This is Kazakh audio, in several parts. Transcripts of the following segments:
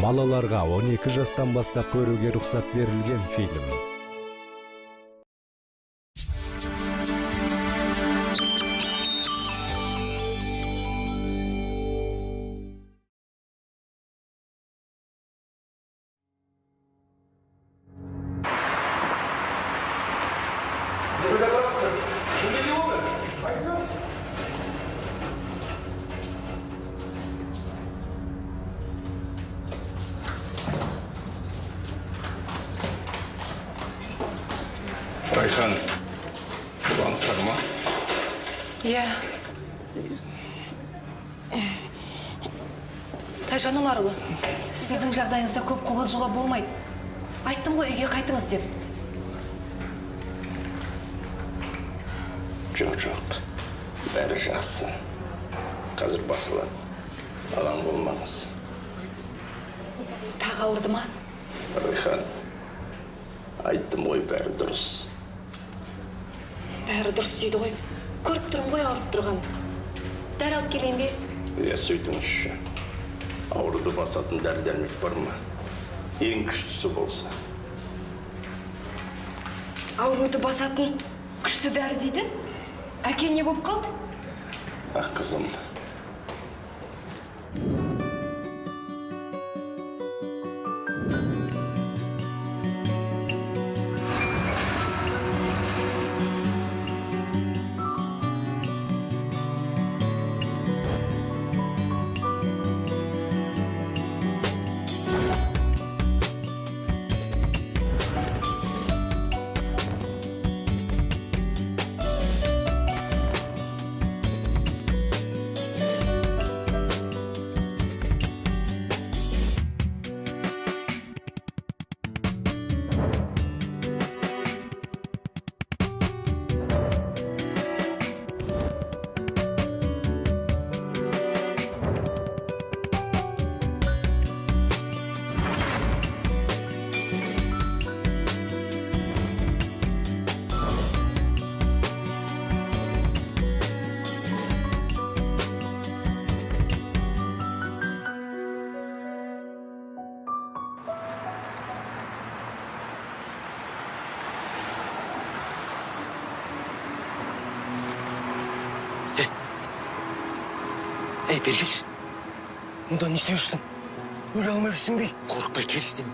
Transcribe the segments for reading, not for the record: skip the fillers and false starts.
балаларга 12 жастан бастап көрүүгө уруксат берилген фильм. Райхан, план сарма? Иә. Тайжан Омарұлы, сіздің жағдайыңызда көп қобалжуға болмайды. Айттым ғой, үйге қайтыңыз деп. Жоқ, бәрі жақсы. Қазір басылады. Алаң болмаңыз. Тағы ауырды ма? Райхан, айттым ғой, бәрі дұрыс. Бәрі дұрыс дейді ғой. Көріп тұрмын ғой ауырып тұрған. Дәрі алып келейін бе? Иә, сөйтіңізші. Ауруды басатын дәрі-дәрмек бар ма? Ең күштісі болса. Ауруды басатын күшті дәрі дейді? Әке не болып қалды? Қызым. Ей, бері келші. Мұнда не істеп жүрсің? Өле алмай жүрсің бе? Қорықпай келші деймін.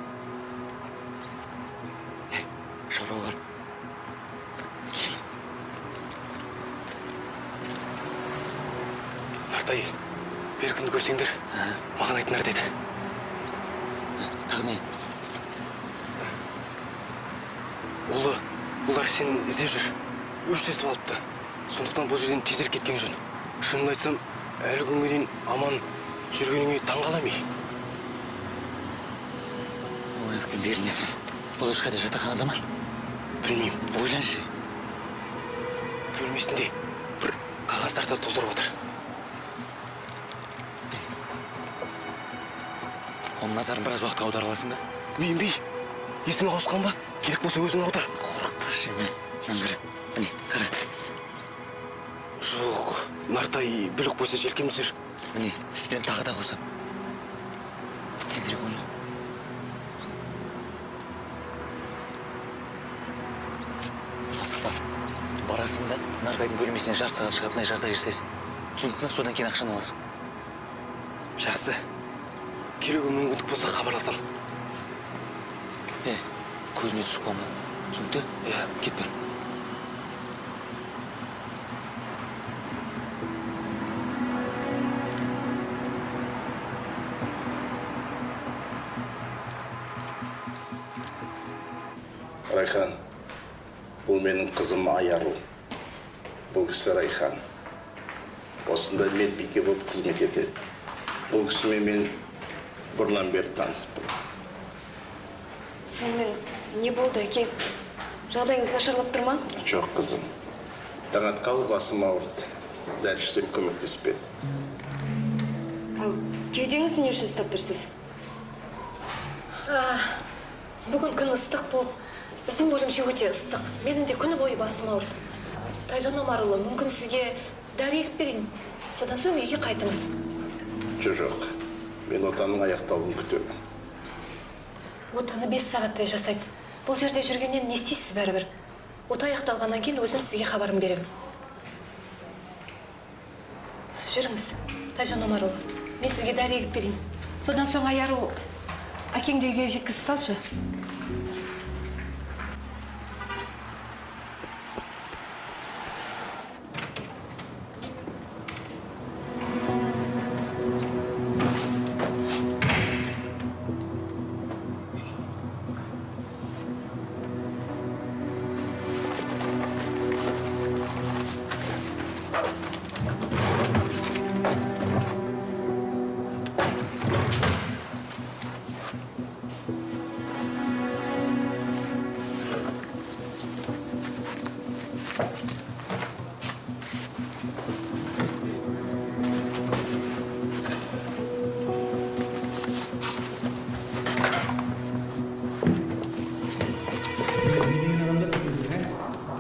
Шаруа бар. Кел. Нартай, бері күнді көрсеңдер, маған айтыңдар деді. Тағы не айт? Олар сені іздеп жүр. Өш тестіп алыпты. Сондықтан бұл жерден тезірек кеткен жөн. Шынымды айтсам, әлі күнге дейін аман жүргеніңе таң қаламай. Ойлықпен берілмесін. Бұл ешқайда жатақханада ма? Білмеймін. Ойланшы. Бөлмесінде бір қағаздарды толтырып отыр. Оның назарын біраз уақытқа аударып аласың ба? Мен бей. Есіңе ауысқан ба? Керек болса өзің аудар. Қорықпашы мен. Міне, қара. Жоқ, Нартай білік қойса желкеміз жүр. Міне, үстен тағы да қосам. Тезірек ойла. Асықпа. Барасың да Нартайдың бөлмесіне жарты сағат шығатындай жағдай жасайсың. Түсіндің бе? Содан кейін ақшаны аласың. Жақсы. Келуге мүмкіндік болса хабарласам. Көзіне түсіп қалма. Түсінікті? Иә, кет бір. Райхан, бұл менің қызым Айару. Бұл кісі Райхан. Осында медбике болып қызмет етеді. Бұл кісімен мен бұрыннан бері таныспын. Сонымен не болды, әке? Жағдайыңыз нашарлап тұр ма? Жоқ, қызым. Таң атқалы басым ауырды. Дәл ішсем көмектеспеді. Ал кеудеңіз не үшін ұстап тұрсыз? Бүгін күн ыстық болды. Біздің бөлімше өте ыстық. Менің де күні бойы басым ауырды. Тайжан Омарұлы, мүмкін сізге дәрі егіп берейін. Содан соң үйге қайтыңыз. Жоқ. Мен отаның аяқталуын күтемін. Отаны 5 сағаттай жасайды. Бұл жерде жүргеннен не істейсіз бәрібір? Ота аяқталғаннан кейін өзім сізге хабарым беремін. Жүріңіз, Тайжан Омарұлы. Мен сізге дәрі егіп берейін. Содан соң аяру әкеңді үйге жеткізіп салшы.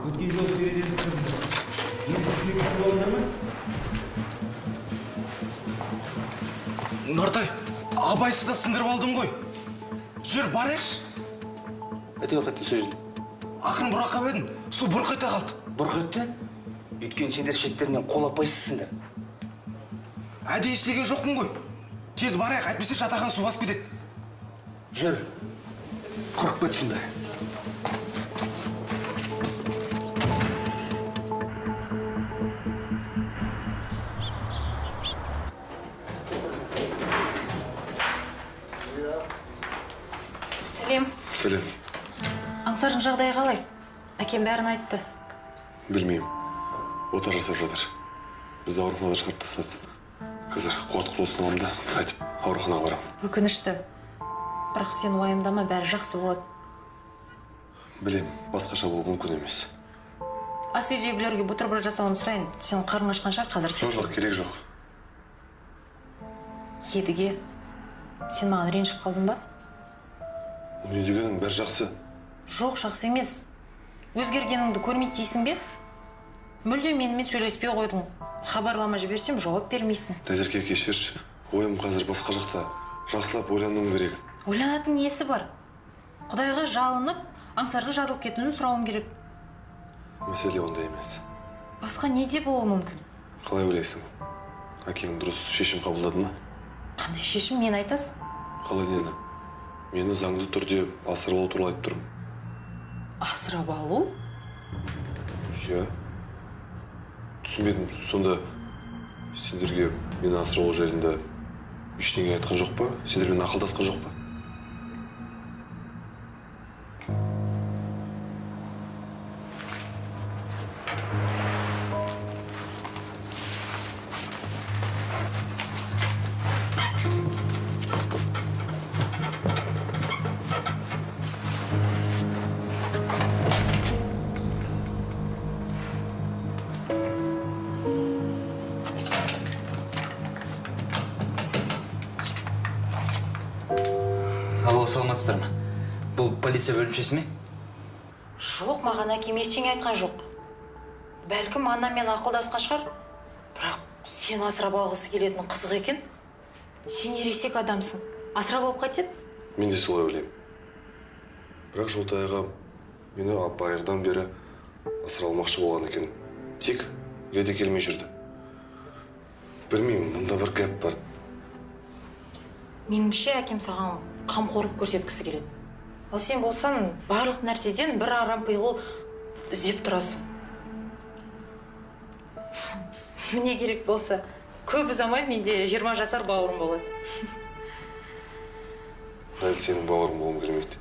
Өткен жолы терезесі сырды. Енді күшмекші болыңдар ма? Нұртай, абайсыз да сындырып алдың ғой. Жүр, барайықшы. Әте уақытты сөздің. Ақырын бұраққа өдің, су бұрқ ете қалды. Бұрқ етті? Өйткені сендер шеттерінен қолапайсызсыңдар. Әдейі істеген жоқпын ғой. Тез барайық, әйтпесе жатаған су басып кетеді. Жүр, құрып кетсіңдер. Сәлем. Сәлем. Аңсардың жағдайы қалай? Әкем бәрін айтты. Білмеймін. Ота жасап жатыр. Бізді ауруханада шығарып тастады. Қазір қуат құрылысын аламын да, қайтып ауруханаға барамын. Өкінішті. Бірақ сен уайымдама, бәрі жақсы болады. Білем, басқаша болу мүмкін емес. Ас үйдегілерге бутерброд жасауын сұрайын. Сен қарның ашқан шығар, қазір Жоқ, керек жоқ. Едіге, сен маған ренжіп қалдың ба? Не дегенің бәрі жақсы. Жоқ, жақсы емес. Өзгергеніңді көрмейді дейсің бе? Мүлде менімен сөйлеспей қойдың. Хабарлама жіберсем, жауап бермейсің. Назерке, кешірші. Ойым қазір басқа жақта. Жақсылап ойлануым керек. Ойланатын несі бар? Құдайға жалынып, аңсардың жазылып кетуін сұрауым керек. Мәселе ондай емес. Басқа не де болуы мүмкін? Қалай ойлайсың? Әкең дұрыс шешім қабылдады ма? Қандай шешім, мен айтасың? Қалай нені? Мені заңды түрде асырап алу туралы айтып тұрмын. Асырап алу? Иә. Түсінбедім, сонда сендерге мені асырап алу жайында ештеңе айтқан жоқ па? Сендермен ақылдасқан жоқ па? Алло, саламатсыздар ма? Бұл полиция бөлімшесі ме? Жоқ, маған әкем ештеңе айтқан жоқ. Бәлкім анаммен ақылдасқан шығар. Бірақ сен асырап алғысы келетін қызық екен. Сен ересек адамсың. Асырап алып қайтеді? Мен де солай ойлаймын. Бірақ Жолтай аға мені баяғыдан бері асырап алмақшы болған екен. Тек реті келмей жүрді. Білмеймін, мұнда бір гәп бар. Меніңше әкем саған қамқорлық көрсеткісі келеді. Ал сен болсаң, барлық нәрседен бір арам пиғыл іздеп тұрасың. Міне керек болса, көп ұзамай менде 20 жасар бауырым болады. Әлі сенің бауырың болғым келмейді.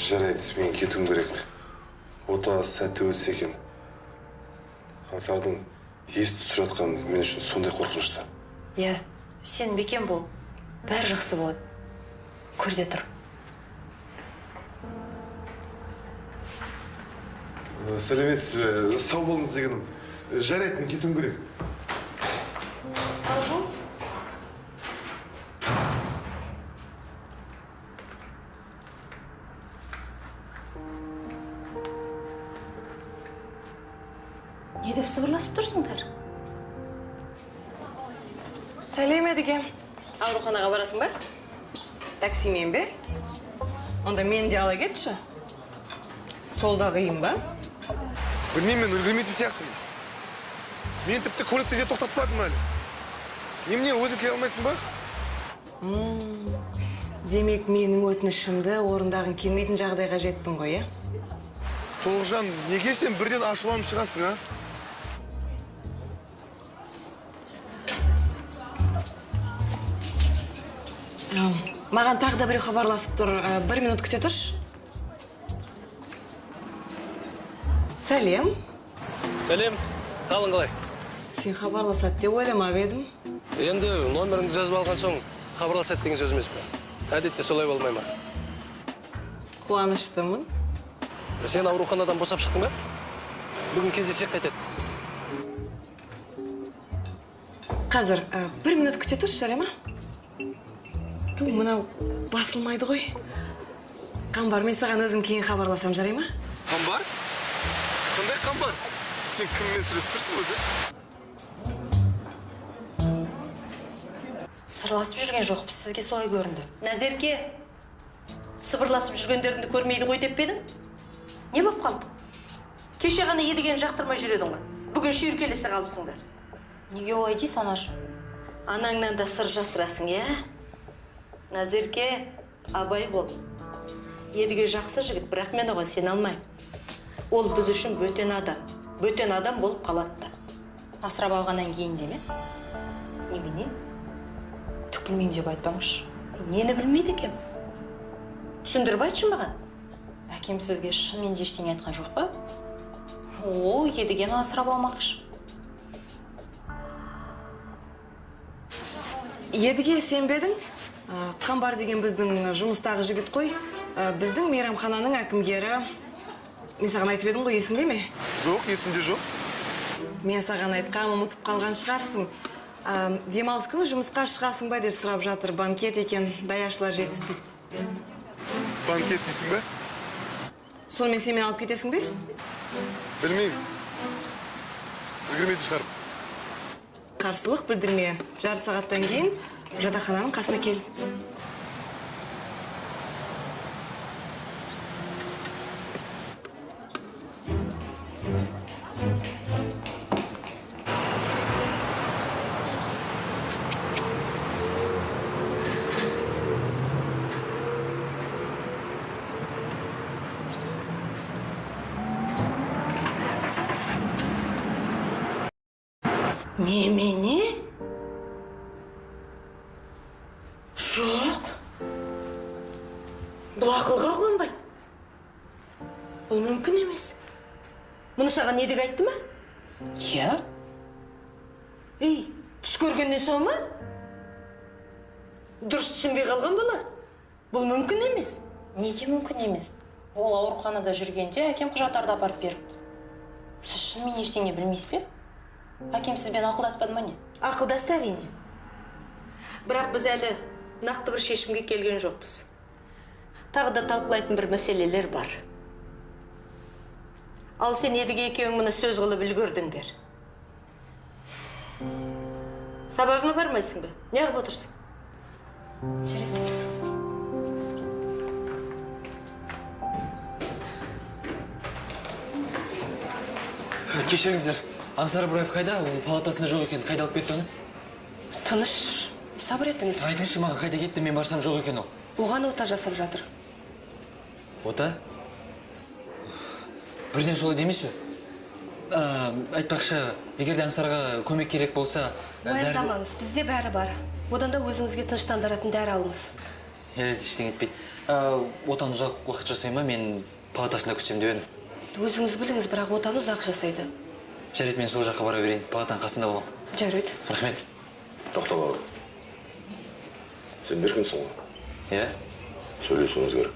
Жарайды, мен кетуім керек. Ота сәтті өтсе екен. Аңсардың ес-түссіз жатқан мен үшін сондай қорқынышты. Иә, сен бекем бол. Бәрі жақсы болады. Көрде тұр. Сәлеметсіз бе? Сау болыңыз дегенім. Жарайды, мен кетуім керек. Сау бол. Не деп сыбырласып тұрсыңдар? Сәлем едігем. Ауруханаға барасың ба? Таксимен бе? Онда мені де ала кетші. Солда қиын ба? Білмеймін, мен үлгермейтін сияқтымын. Мен тіпті көлікті де тоқтатпадым әлі. Немене, өзің келе алмайсың ба? Демек, менің өтінішімді орындағын келмейтін жағдайға жеттің ғой, е? Тоғжан, неге сен бірден ашуланып шығасың, а? Маған тағы да біреу хабарласып тұр. 1 минут күте тұршы. Сәлем. Сәлем, қалың қалай? Сен хабарласады деп ойламап едім. Енді номеріңді жазып алған соң хабарласады деген сөз емес пе? Әдетте солай болмай ма? Қуаныштымын. Сен ауруханадан босап шықтың ба? Бүгін кездесек қайтеді. Қазір 1 минут күте тұршы, жарай ма? Мынау басылмайды ғой. Қамбар, мен саған өзім кейін хабарласам, жарай ма? Қамбар? Қандай Қамбар? Сен кіммен сөйлесіп тұрсың өзі? Сырласып жүрген жоқпыз, сізге солай көрінді. Назерке, сыбырласып жүргендеріңді көрмейді ғой деп пе едің? Не боп қалдың? Кеше ғана едігені жақтырмай жүредің ғой. Бүгін шүйіркелесе қалыпсыңдар. Неге олай дейсің, анашым? Анаңнан да сыр жасырасың, е? Назерке, абай бол. Едіге жақсы жігіт, бірақ мен оған сене алмаймын. Ол біз үшін бөтен адам болып қалады. Асырап алғаннан кейін де ме? Немене? Түк білмеймін деп айтпаңызшы. Нені білмейді екем? Түсіндіріп айтшы маған. Әкем сізге шынымен де ештеңе айтқан жоқ па? Ол едігені асырап алмақшы. Едіге сен бе едің? Қамбар деген біздің жұмыстағы жігіт қой. Біздің мейрамхананың әкімгері. Мен саған айтып едім ғой, есіңде ме? Жоқ, есімде жоқ. Мен саған айтқам, ұмытып қалған шығарсың. Демалыс күні жұмысқа шығасың ба деп сұрап жатыр. Банкет екен, даяшылар жетіспейді. Банкет дейсің бе? Сонымен сен мен алып кетесің бе? Білмеймін. Үлгермейтін шығарып. Қарсылық білдірме. Жарты сағаттан кейін жатақхананың қасына кел. Немене? Жоқ. Бұл ақылға қонбайды. Бұл мүмкін емес. Мұны саған едік айтты ма? Иә? Ей, түс көргеннен сау ма? Дұрыс түсінбей қалған болар. Бұл мүмкін емес. Неге мүмкін емес? Ол ауруханада жүргенде әкем құжаттарды апарып беріпті. Сіз шынымен ештеңе білмейсіз бе? Әкем сізбен ақылдаспады ма не? Ақылдасты әрине. Бірақ біз әлі нақты бір шешімге келген жоқпыз. Тағы да талқылайтын бір мәселелер бар. Ал сен едіге екеуің мұны сөз қылып үлгердіңдер. Сабағыңа бармайсың ба? Неғып отырсың? Жарайды. Кешіріңіздер, Аңсар Ыбыраев қайда? Ол палатасында жоқ екен. Қайда алып кетті оны? Тыныш, сабыр етіңіз. Айтыңызшы маған, қайда кетті? Мен барсам жоқ екен ол. Оған ота жасап жатыр. Ота? Бірден солай демес пе? Айтпақшы, егер де Аңсарға көмек керек болса... Уайымдамаңыз, бізде бәрі бар. Одан да өзіңізге тыныштандыратын дәрі алыңыз. Ештеңе етпейді. Отан ұзақ уақыт жасай ма? Мен палатасында күтсем деп едім. Өзіңіз біліңіз, бірақ отан ұзақ жасайды. Жарайды, мен сол жаққа бара берейін. Палатаның қасында болам. Жарайды. Рахмет. Тоқтап ал. Сен еркінсің ғой. Иә? Сөйлесуіңіз керек.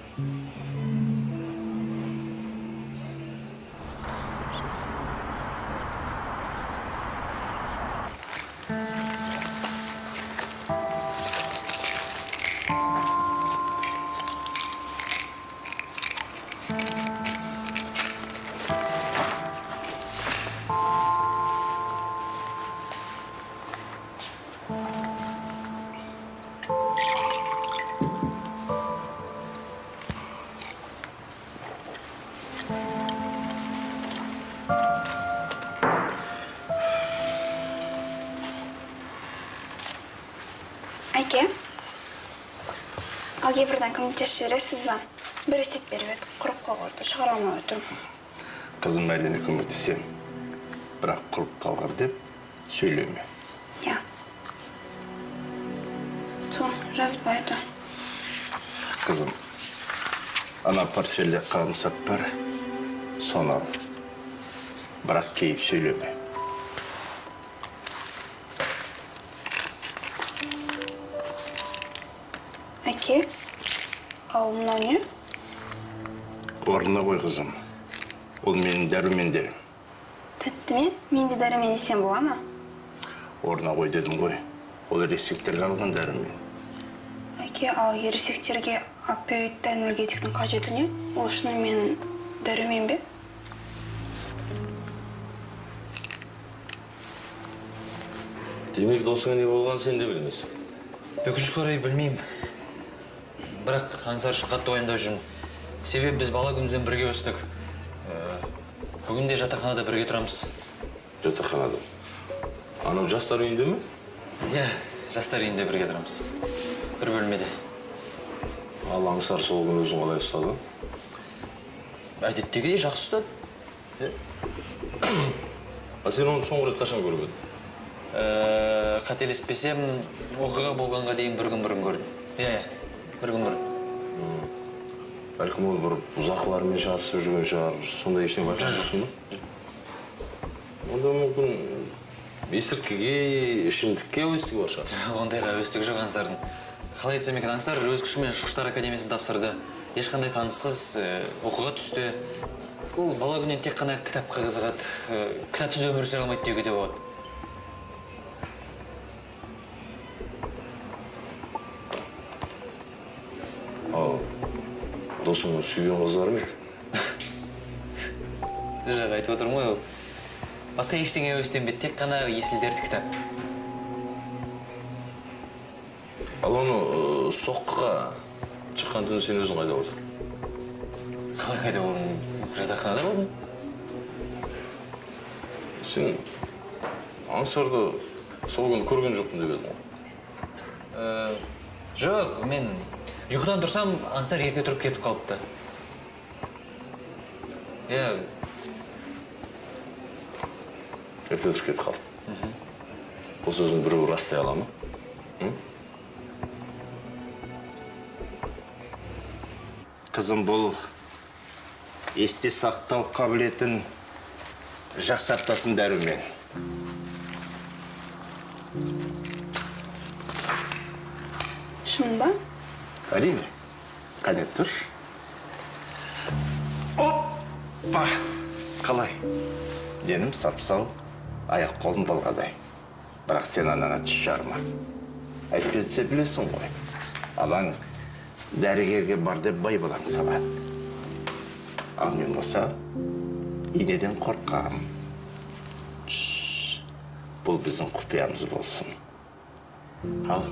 Ал кейбірден көмектесіп жібересіз ба? Бір есеп беріп еді, құрып қалғырды, шығара алмай отырмын. Қызым әрине көмектесем. Бірақ құрып қалғыр деп сөйлеме. Я. Жазбайды. Қызым, ана портфелде қалымсат бар, соны ал. Бірақ кейіп сөйлеме. Әке, ал мынау не? Орнына қой, қызым. Ол менің дәрумендерім. Тәтті ме? Мен де дәрумен десем бола ма? Орнына қой дедім ғой. Ол ересектерге алған дәрумен. Әке, ал ересектерге опиоидті энергетиктің қажеті не? Ол шынымен дәрумен бе? Демек, досыңа не болған сен де білмейсің. Өкінішке орай білмеймін. Бірақ аңсар үшін қатты уайымдап жүрмін. Себебі біз бала күнімізден бірге өстік. Бүгін де жатақханада бірге тұрамыз. Жатақханада? Анау жастар үйінде ме? Иә, жастар үйінде бірге тұрамыз. Бір бөлмеде. Ал аңсар сол күні өзін қалай ұстады? Әдеттегідей жақсы ұстады. А сен оны соңғы рет қашан көріп едің? Қателеспесем, оқиға болғанға дейін бір күн көрдім. Иә, бір күн бұрын. Бәлкім ол бір бұзақылармен шарысып жүрген шығар, сондай ештеңе байқаған жоқсың ба? Онда мүмкін есірткіге, ішімдікке өздігі бар шығар. Ондайға өздігі жоқ аңсардың. Қалай айтсам екен, аңсар өз күшімен ұшқыштар академиясын тапсырды. Ешқандай таныссыз оқуға түсті. Ол бала күннен тек қана кітапқа қызығады, кітапсыз өмір сүре алмайды деуге де болады. Ал досыңның сүйген қыздары ма еді? Жоқ, айтып отырмын ғой, басқа ештеңе өстенбеді, тек қана есілдерді кітап. Ал оны соққыға шыққан түні сен өзің қайда болдың? Қалай қайда болдың? Жатақханада болдым. Сен аңсарды сол күні көрген жоқпын деп едің ғой? Жоқ, мен ұйқыдан тұрсам, аңсар ерте тұрып кетіп қалыпты. Иә. Ерте тұрып кетіп қалды. Бұл сөзін біреу растай ала ма? Қызым, бұл есте сақтау қабілетін жақсартатын дәрумен. Шын ба? Әрине. Қане тұр. Оппа! Қалай? Денім сапсау, аяқ қолым балғадай. Бірақ сен анана түс жарма. Әйтпесе білесің ғой. Алаң дәрігерге бар деп бай балаң салады. Ал мен болса, инеден қорқам. Бұл біздің құпиямыз болсын. Ал,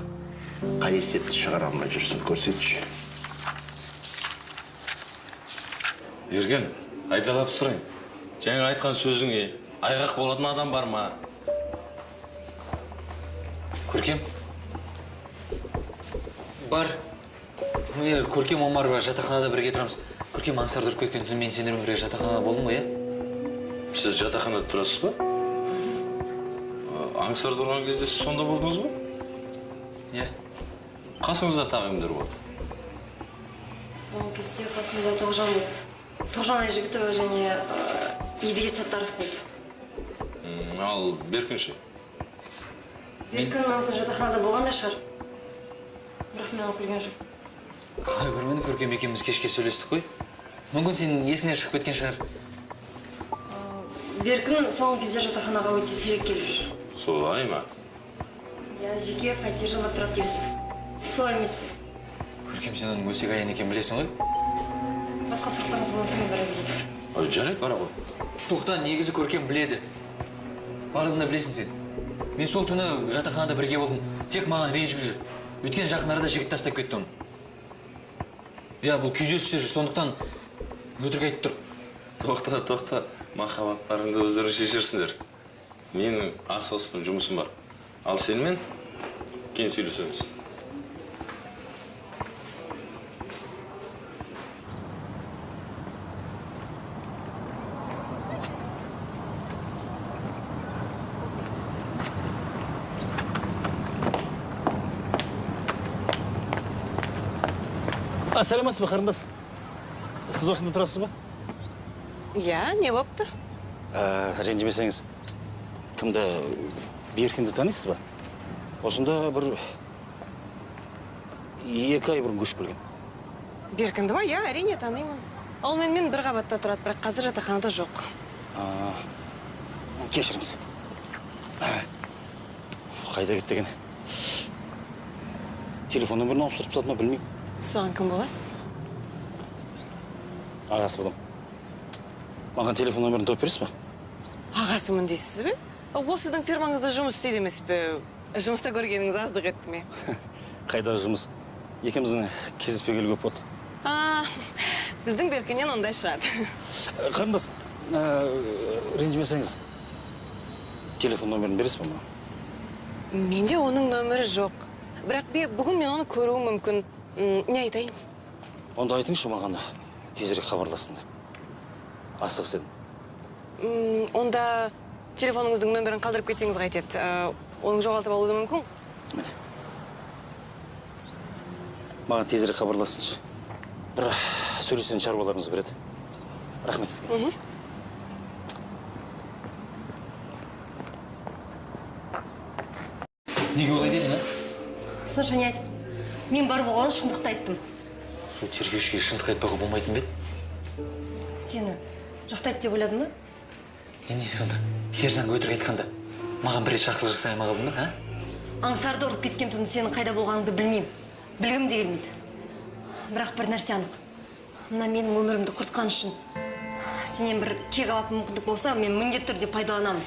қай есепті шығара алмай жүрсін, көрсетші. Ерген, айдалап сұрайын. Жаңа айтқан сөзіңе айғақ болатын адам бар ма? Көркем? Бар. Көркем Омарова жатақханада бірге тұрамыз. Көркем аңсар тұрып кеткен түні мен сендермен бірге жатақханада болдым ғой, Сіз жатақханада тұрасыз ба? Аңсар тұрған кезде сіз сонда болдыңыз ба? Иә. Қасыңызда тағы кімдер болды? Ол кезде қасымда Тоғжан болды. Тоғжан Айжігітова және Едіге Саттаров болды. Ал Беркін ше? Беркін мүмкін жатақханада болғанда шығар. Бірақ мен ол көрген жоқ. Қалай көрмені? Көркем екеуміз кешке сөйлестік қой. Мүмкін сен есіңе шығып кеткен шығар. Беркін соңғы кезде жатақханаға өте сирек келіп жүр. Солай ма? Я жеке пәтер жалдап тұрады деп естідім. Солай емес пе? Көркем, сен оның өсек аян екенін білесің ғой? Басқа сұрақтарыңыз болмаса мен бара берейін. Жарайды, бара ғой. Тоқта, негізі Көркем біледі. Барлығын да білесің сен. Мен сол түні жатақханада бірге болдым. Тек маған ренжіп жүр. Өткен жақын арада жігіт тастап кетті оны. Иә, бұл күйзелісте жүр, сондықтан өтірік айтып тұр. Тоқта. Махаббаттарыңды өздерің шешерсіңдер. Менің асығыспен жұмысым бар. Ал сенімен кейін сөйлесеміз. Сәлеметсіз бе, қарындас? Сіз осында тұрасыз ба? Иә, не болыпты? Ренжімесеңіз, кімді Беркінді танисыз ба? Осында бір 2 ай бұрын көшіп келген. Беркінді ма? Иә, әрине танимын. Ол мен бір қабатта тұрады, бірақ қазір жатақханада жоқ. Кешіріңіз. Қайда кетті екен? Телефон нөмірін алып тұрып сатма, білмеймін. Соған кім боласыз? Ағасы болам. Маған телефон нөмірін тауып бересіз ба? Ағасымын дейсіз бе? Ол сіздің фирмаңызда жұмыс істейді емес пе? Жұмыста көргеніңіз аздық етті ме? Қайдағы жұмыс? Екеуміздің кездеспегелі көп болды. Біздің Беркіннен ондай шығады. Қарындас, ренжімесеңіз, телефон нөмірін бересіз ба маған? Менде оның нөмірі жоқ. Бірақ бүгін мен оны көруім мүмкін. Не айтайын? Онда айтыңызшы маған тезірек хабарласын деп. Асығыс едім. Онда телефоныңыздың нөмірін қалдырып кетсеңіз қайтеді. Оның жоғалтып алуы мүмкін? Міне. Маған тезірек хабарласыншы. Бір сөйлесетін шаруаларыңыз береді. Рахмет сізге. Неге олай дедің, Сонша не айтып, мен бар болған шындықты айттым. Сол тергеушіге шындық айтпауға болмайтын бе? Сені жоқтайды деп ойладың ба? Не сонда? Сержанға өтірік айтқанда, маған бір рет жақсылық жасай ма қалдың ба? Аңсарды ұрып кеткен түні сенің қайда болғаныңды білмеймін. Білгім де келмейді. Бірақ бір нәрсе анық. Мына менің өмірімді құртқан үшін сенен бір кек алатын мүмкіндік болса, мен міндетті түрде пайдаланамын.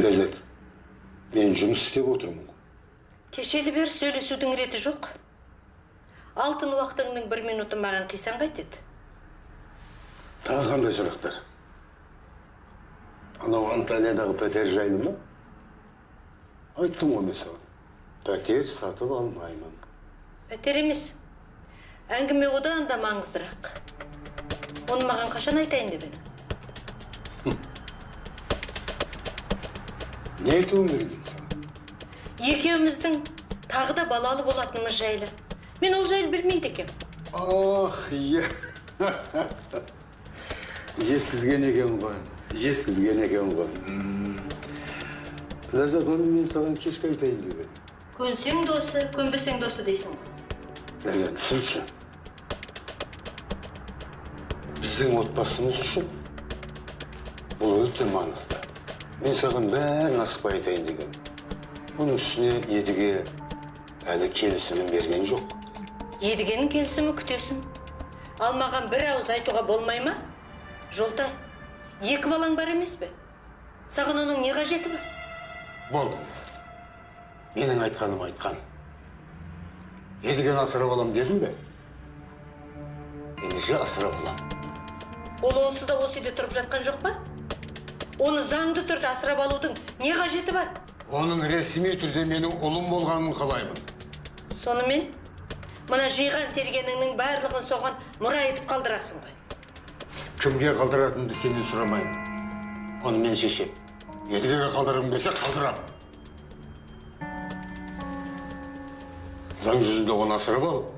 Ләззат, мен жұмыс істеп отырмын. Кешелі бер сөйлесудің реті жоқ. Алтын уақытыңның 1 минуты маған қисан қайтеді. Тағы қандай сұрақтар? Анау Анталиядағы пәтер жайлы ма? Айттым ғой мен саған. Пәтер сатып алмаймын. Пәтер емес. Әңгіме одан да маңыздырақ. Оны маған қашан айтайын деп едің? Не айтуым керек еді саған? Екеуміздің тағы да балалы болатынымыз жайлы. Мен ол жайлы білмейді екем. Ах, иә. Жеткізген екен ғой. Ләззат, оны мен саған кешке айтайын деп едім. Көнсең досы, көнбесең досы дейсің. Ләззат, түсінші. Біздің отбасымыз үшін бұл өте маңызды. Мен саған бәрін асықпай айтайын деген. Бұның үстіне Едіге әлі келісімін берген жоқ. Едігенің келісімі күтесің. Ал маған бір ауыз айтуға болмай ма? Жолтай, 2 балаң бар емес пе? Саған оның не қажеті бар? Болды. Менің айтқаным айтқан. Едігені асырап алам дедің бе? Ендеше асырап алам. Ол онсыз да осы үйде тұрып жатқан жоқ па? Оны заңды түрде асырап алудың не қажеті бар? Оның ресми түрде менің ұлым болғанын қалаймын. Сонымен, мына жиған тергеніңнің барлығын соған мұра етіп қалдырасың ғой. Кімге қалдыратынды сенен сұрамаймын. Оны мен шешем. Едігеге қалдырым десе қалдырам. Заң жүзінде оны асырап алып,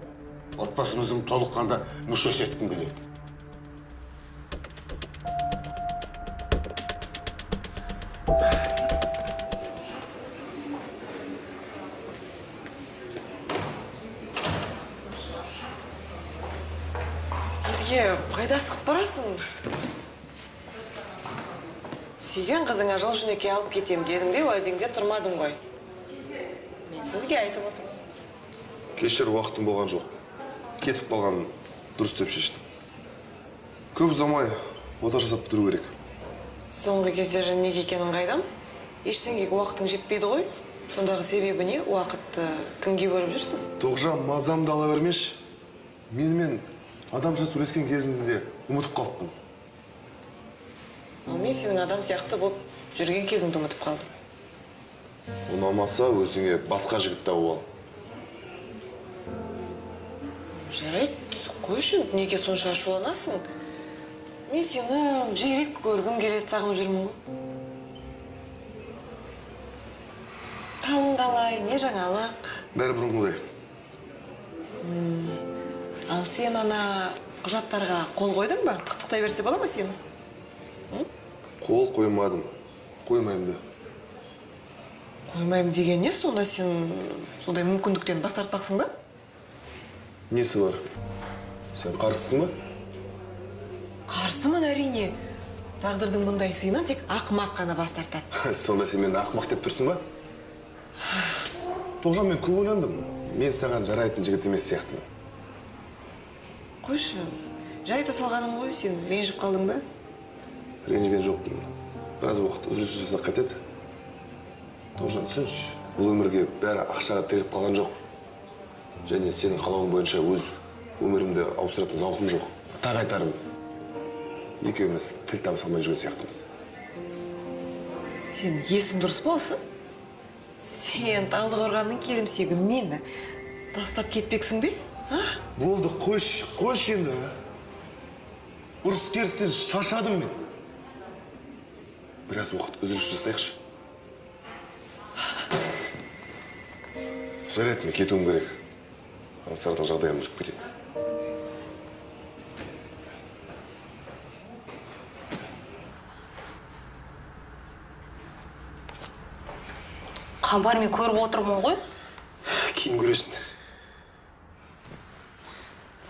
отбасымыздың толыққанда мүшесі еткім келеді. Қайда сықып барасың? Сүйген қызыңа жол жөнекей алып кетем дедің де, уәдеңде тұрмадың ғой. Мен сізге айтып отырмын. Кешір, уақытым болған жоқ. Кетіп қалғанын дұрыс деп шештім. Көп ұзамай ота жасап бітіру керек. Соңғы кездері неге екенін қайдам? Ештеңеге уақытың жетпейді ғой. Сондағы себебі не? Уақытты кімге бөліп жүрсің? Тоғжан, мазамды ала бермеш. Менімен адамша сөйлескен кезінде ұмытып қалыппын. Ал мен сенің адам сияқты болып жүрген кезіңді ұмытып қалдым. Ұнамаса өзіңе басқа жігіт тауып ал. Жарайды, қойшы, неге сонша ашуланасың? Мен сені жиірек көргім келеді, сағынып жүрмін ғой. Қалың қалай, не жаңалық? Бәрі бұрынғыдай. Ал сен ана құжаттарға қол қойдың ба? Құттықтай берсе бола ма сені? Қол қоймадым. Қоймаймын да. Қоймаймын деген не? Сонда сен сондай мүмкіндіктен бас тартпақсың ба? Несі бар? Сен қарсысың ба? Қарсымын әрине. Тағдырдың бұндай сыйынан тек ақымақ қана бас тартады. Сонда сен мені ақымақ деп тұрсың ба? Тоғжан, мен көп ойландым. Мен саған жарайтын жігіт емес сияқтымын. Қойшы, жай салғаным ғой, сен ренжіп қалдың ба? Ренжіген жоқпын. Біраз уақыт үзіліс жасақ қайтеді. Тоғжан, түсінші, бұл өмірге бәрі ақшаға тіреліп қалған жоқ. Және сенің қалауың бойынша өз өмірімді ауыстыратын зауқым жоқ. Тағы айтарым, екеуміз тіл табыса алмай жүрген сияқтымыз. Сен есің дұрыс па осы? Сен Талдықорғанның келімсегі мені тастап кетпексің бе? Болды, қойш енді. Ұрыс керістен шашадым мен. Біраз уақыт үзіліс жасайықшы. Жарайды, мен кетуім керек. Ансардың жағдайым жүріп келейін. Қамбар, мен көріп отырмын ғой. Кейін көресің.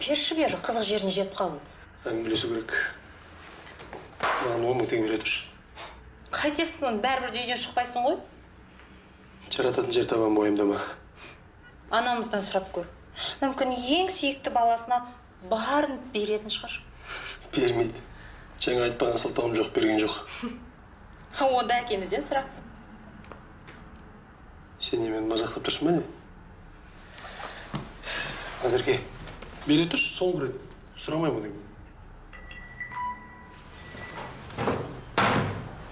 Берші бері, қызық жеріне жетіп қалын. Әңгімелесу керек. Маған 10 мың теңге бере тұршы. Қайтесің, бәрібір де үйден шықпайсың ғой. Жарататын жер табан бойымдама. Анамыздан сұрап көр. Мүмкін ең сүйікті баласына барын беретін шығар. Бермейді. Жаңа айтпаған сылтауым жоқ, берген жоқ. О да әкемізден сұра. Сен немен мазақтап тұрсың ба не? Назерке, бере тұршы, соңғы рет. Сұрамаймын одан.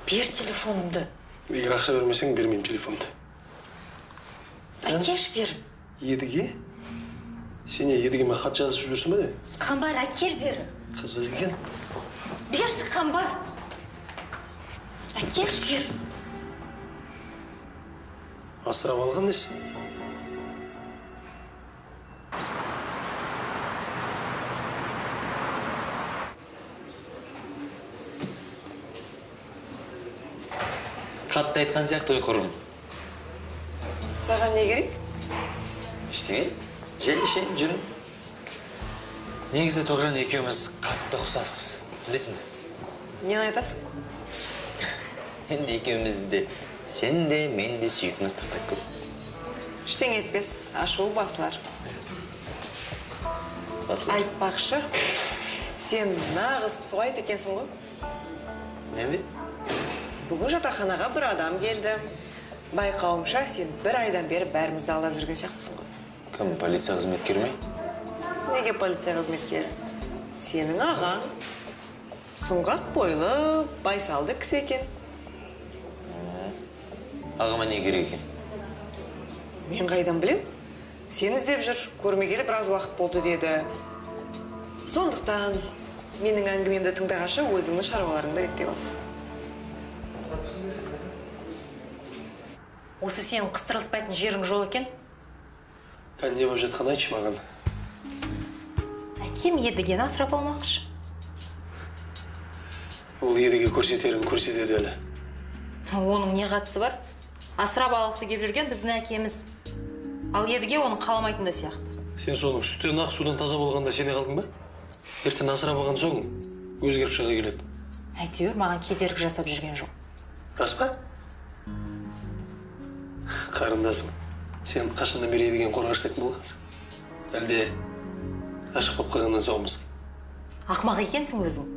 Бер телефонымды. Егер ақша бермесең, бермеймін телефонды. Әкеш бер. Едіге? Сен Едігеме хат жазып жүрсің ба не? Қамбар, әкел бері. Қызы екен. Берші, Қамбар. Әкеш бер. Асырап алған несі? Қатты айтқан сияқты ұйқырым. Саған не керек? Ештеңе? Желешен жүрім. Негізі Тоғжан екеуміз қатты ұқсаспыз. Білесің бе? Нені айтасың? Енді екеуміз де, сен де, мен де сүйікіміз тастап көр. Ештеңе етпес, ашуы басылар. Айтпақшы, сен нағыз суайт екенсің ғой. Не бе? Бүгін жатақханаға бір адам келді. Байқауымша, сен бір айдан бері бәрімізді алдап жүрген сияқтысың ғой. Кім, полиция қызметкері ме? Неге полиция қызметкері? Сенің ағаң. Сұңғақ бойлы, байсалды кісі екен. Ағама не керек екен? Мен қайдан білем? Сен іздеп жүр, көрмегелі біраз уақыт болды деді. Сондықтан менің әңгімемді тыңдағанша өзіңнің шаруаларыңды реттеп ал. Осы сенің қыстырылыспайтын жерің жоқ екен? Не болып жатқан айтшы маған. Әкем Едігені асырап алмақшы. Ол Едіге көрсетерін көрсетеді әлі. Оның не қатысы бар? Асырап алғысы келіп жүрген біздің әкеміз. Ал Едіге оны қаламайтын да сияқты. Сен соның сүттен ақ судан таза болғанда сене қалдың ба? Ертең асырап алған соң өзгеріп шыға келеді. Әйтеуір маған кедергі жасап жүрген жоқ. Рас па? Қарындасым, сен қашаннан бері Едігені қорғаштайтын болғансың? Әлде ғашық болып қалғаннан соңмысың? Ақымақ екенсің өзің.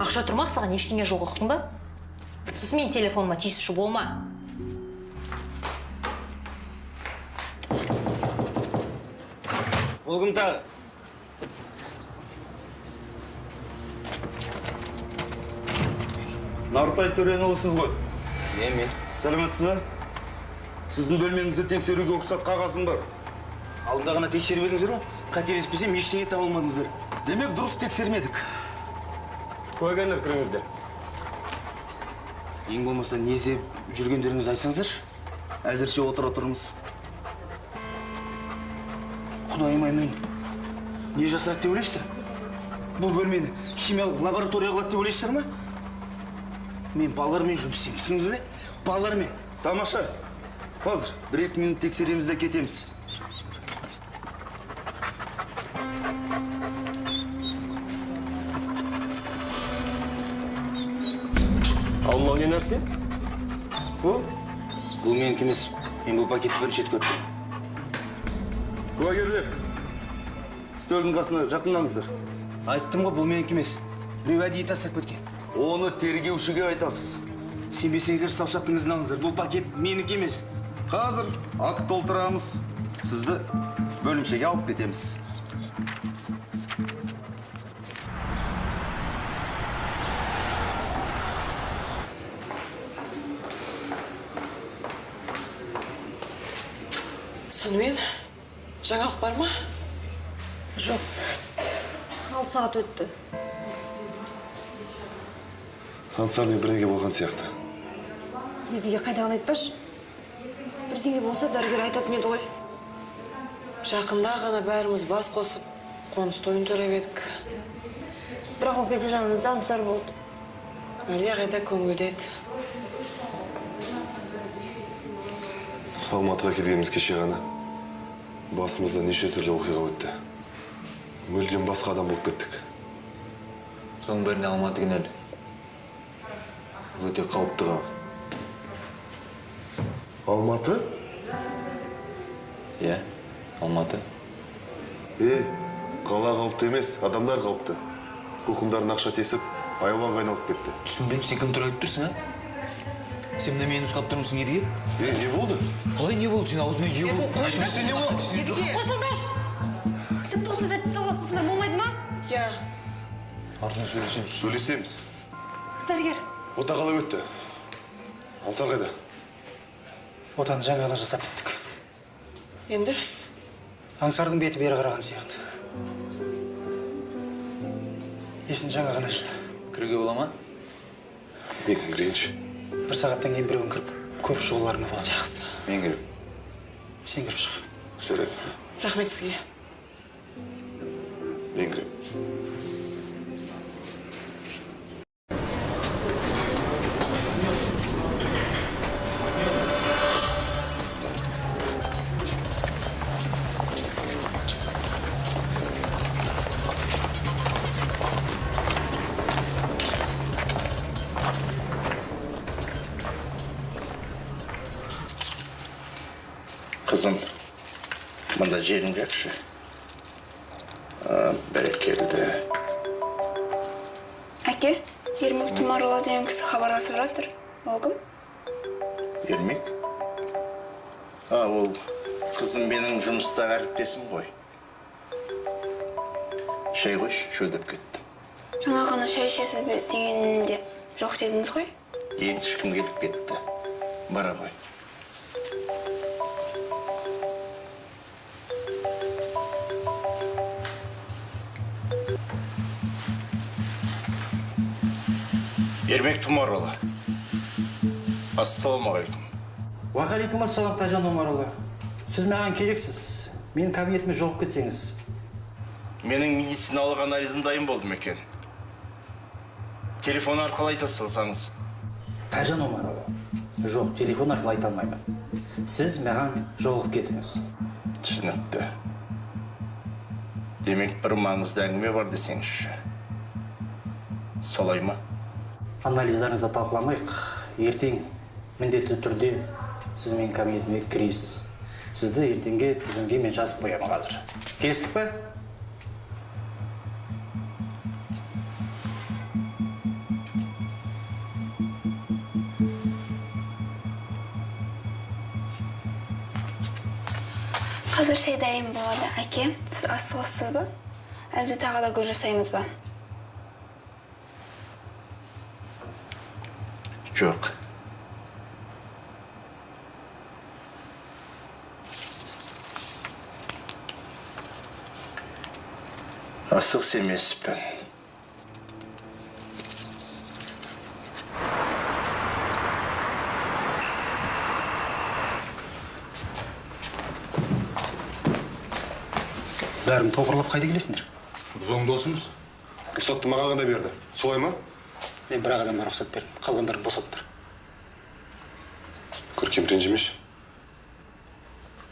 Ақша тұрмақ саған ештеңе жоқ ұқтың ба? Сосын мен телефоныма тиісуші болма. Бұл кім тағы? Нартай Төренұлы сіз ғой? Не, мен. Саламатсыз ба? Сіздің бөлмеңізде тексеруге рұқсат қағазым бар. Алдында ғана тексеріп едіңіздер ма? Қателеспесем ештеңе таба алмадыңыздар. Демек дұрыс тексермедік. Куәгерлер кіріңіздер. Ең болмаса не іздеп жүргендеріңізді айтсаңыздаршы. Әзірше отыра тұрыңыз. Құдайым-ай, мен не жасырады деп ойлайсыздар? Бұл бөлмені химиялық лаборатория қылады деп ойлайсыздар ма? Мен балалармен жұмыс істеймін, түсініңіз бе? Балалармен. Тамаша. Қазір 1-2 минут тексереміз де кетеміз. Ал мынау не нәрсе? Бұл менікі емес. Мен бұл пакетті бірінші рет көрдім. Куәгерлер, стөлдің қасына жақындаңыздар. Айттым ғой, бұл менікі емес. Біреу әдейі тастап кеткен. Оны тергеушіге айтасыз. Сенбесеңіздер, саусақтың ізін алыңыздар. Бұл пакет менікі емес. Қазір акт толтырамыз. Сізді бөлімшеге алып кетеміз. Сонымен, жаңалық бар ма? Жоқ. 6 сағат өтті. Ансармен бірдеңе болған сияқты. Едіге қайдаған айтпаш? Бірдеңе болса дәрігер айтатын еді ғой. Жақында ғана бәріміз бас қосып, қоныс тойын төлеп едік. Бірақ ол кезде жанымызда аңсар болды. Әлде қайда көңілдеді. Алматыға келгеніміз кеше ғана. Басымызда неше түрлі оқиға өтті. Мүлдем басқа адам болып кеттік. Соның бәріне Алматы кінәлі. Бұл өте қауіпті қала. Алматы? Иә, Алматы. Қала қауіпті емес, адамдар қауіпті. Құлқындарын ақша тесіп, айуанға айналып кетті. Түсінбеймін, сен кім туралы айтып тұрсың, а? Сен мына мені нұсқап тұрмысың, Едіге? Не болды? Қалай не болды? Сен аузыңа не болды? Сен не болды? Едіге, қойсаңдаршы! Тіпті осы сәтті салғаспысыңдар болмайды ма? Иә. Артынан сөйлесеміз. Сөйлесеміз. Дәрігер. Ота қалай өтті? Ансар қайда? Отаны жаңа ғана жасап біттік. Енді? Аңсардың беті бері қараған сияқты. Есін жаңа ғана жиды. Кіруге бола ма? Мен кірейінші. 1 сағаттан кейін біреуін кіріп, көріп шығуларыңа болады. Жақсы. Мен кіріп. Сен кіріп шық. Жарайды. Рахмет сізге. Мен кірем. Қызым, мында жерің жақшы. Бәрекелді. Әке, Ермек Тұмарұлы деген кісі хабарласып жатыр. Ол кім? Ермек? Ол қызым менің жұмыстағы әріптесім ғой. Шай қойшы, шөлдеп кетті. Жаңа ғана шай ішесіз бе дегенінде жоқ дедіңіз ғой? Енді ешкім келіп кетті. Бара ғой. Ермек Тұмарұлы. Ассалаумағалейкум. Уағалейкум ассалам, Тайжан Омарұлы. Сіз маған керексіз. Менің кабинетіме жолып кетсеңіз. Менің медициналық анализім дайын болды ма екен? Телефон арқылы айта салсаңыз. Тайжан Омарұлы. Жоқ, телефон арқылы айта алмаймын. Сіз маған жолығып кетіңіз. Түсінікті. Демек, бір маңызды әңгіме бар десеңізші. Солай ма? Анализдарыңызды талқыламайық. Ертең міндетті түрде сіз менің кабинетіме кіресіз. Сізді ертеңге тізімге мен жазып қоямын қазір. Келістік пе? Қазір шай дайын болады, әке. Сіз асығыссыз ба? Әлде тағы да гүл жасаймыз ба? Жоқ. Асығыс емеспін. Бәрін топырлап қайда келесіңдер? Біз оң досымыз. Рұқсатты маған ғана берді. Солай ма? Мен бір адамға рұқсат бердім. Қалғандарын босаттыр. Көркем ренжімеш.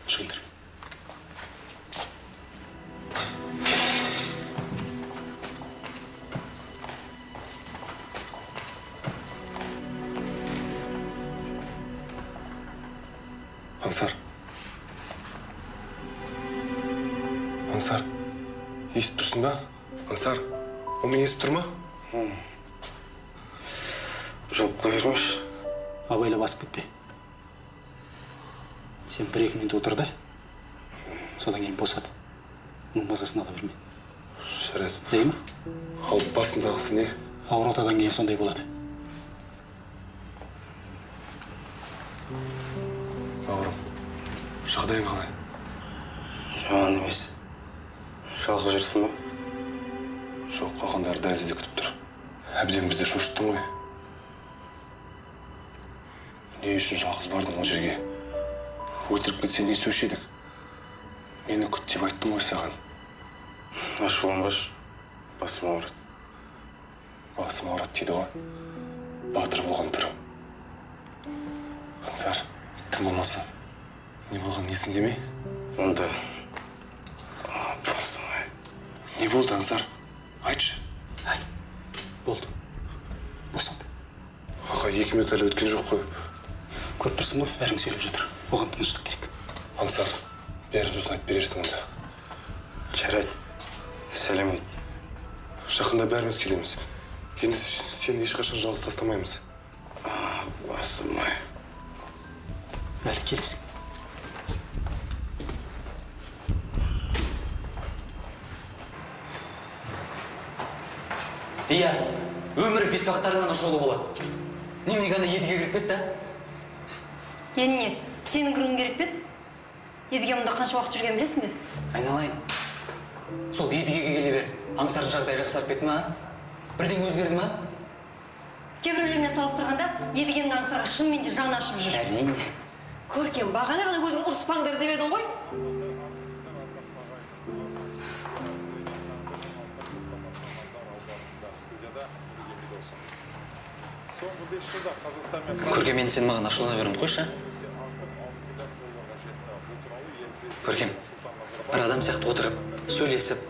Шығыңдар. Аңсар. Аңсар. Естіп тұрсың ба? Аңсар. Ол мен естіп тұр ма? Жоқ, қойырмаш. Абайла басып кетпе. Сен бір-екі минут отыр да, содан кейін босат. Оның мазасын ала берме. Жарайды. Дей ма? Ал басындағысы не? Ауыр отадан кейін сондай болады. Бауырым, жағдайың қалай? Жаман емес. Жалғыз жүрсің ба? Жоқ, қалғандары дәлізде күтіп тұр. Әбден бізді шошыттың ғой. Не үшін жалғыз бардың ол жерге? Өлтіріп кетсе не сөз едік? Мені күт деп айттым ғой саған. Ашуланбаш, басым ауырады. Басым ауырады дейді ғой. Батыр болған түрің. Аңсар, тым болмаса, не болған есіңде ме? Онда... Не болды, Аңсар? Айтшы. Болды. Босат. Аға, 2 минут әлі өткен жоқ қой. Көріп тұрсың ғой, әрің сөйлеп жатыр. Оған тыныштық керек. Аңсар, бәрі сосын айтып берерсің онда. Жарайды. Сәлем ет. Жақында бәріміз келеміз. Енді сені ешқашан жалғыз тастамаймыз. Басымай. Әлі келесің. Иә, өмір бетпақтарынан жолы болады. Немене ғана едіге кіріп кетті? Енді не? Сенің кіруің керек пе еді? Едіге мұнда қанша уақыт жүрген білесің бе? Айналайын. Сол едігеге келе бер. Аңсардың жағдайы жақсарып кетті ма? Бірден өзгерді ма? Кейбіреулермен салыстырғанда едігенің Аңсарға шынымен де жаны ашып жүр. Әрине. Көркем, бағана ғана өзің ұрыспаңдар деп едің ғой. Көркем, енді сен маған ашулана беруін қойшы. Көркем, бір адам сияқты отырып, сөйлесіп,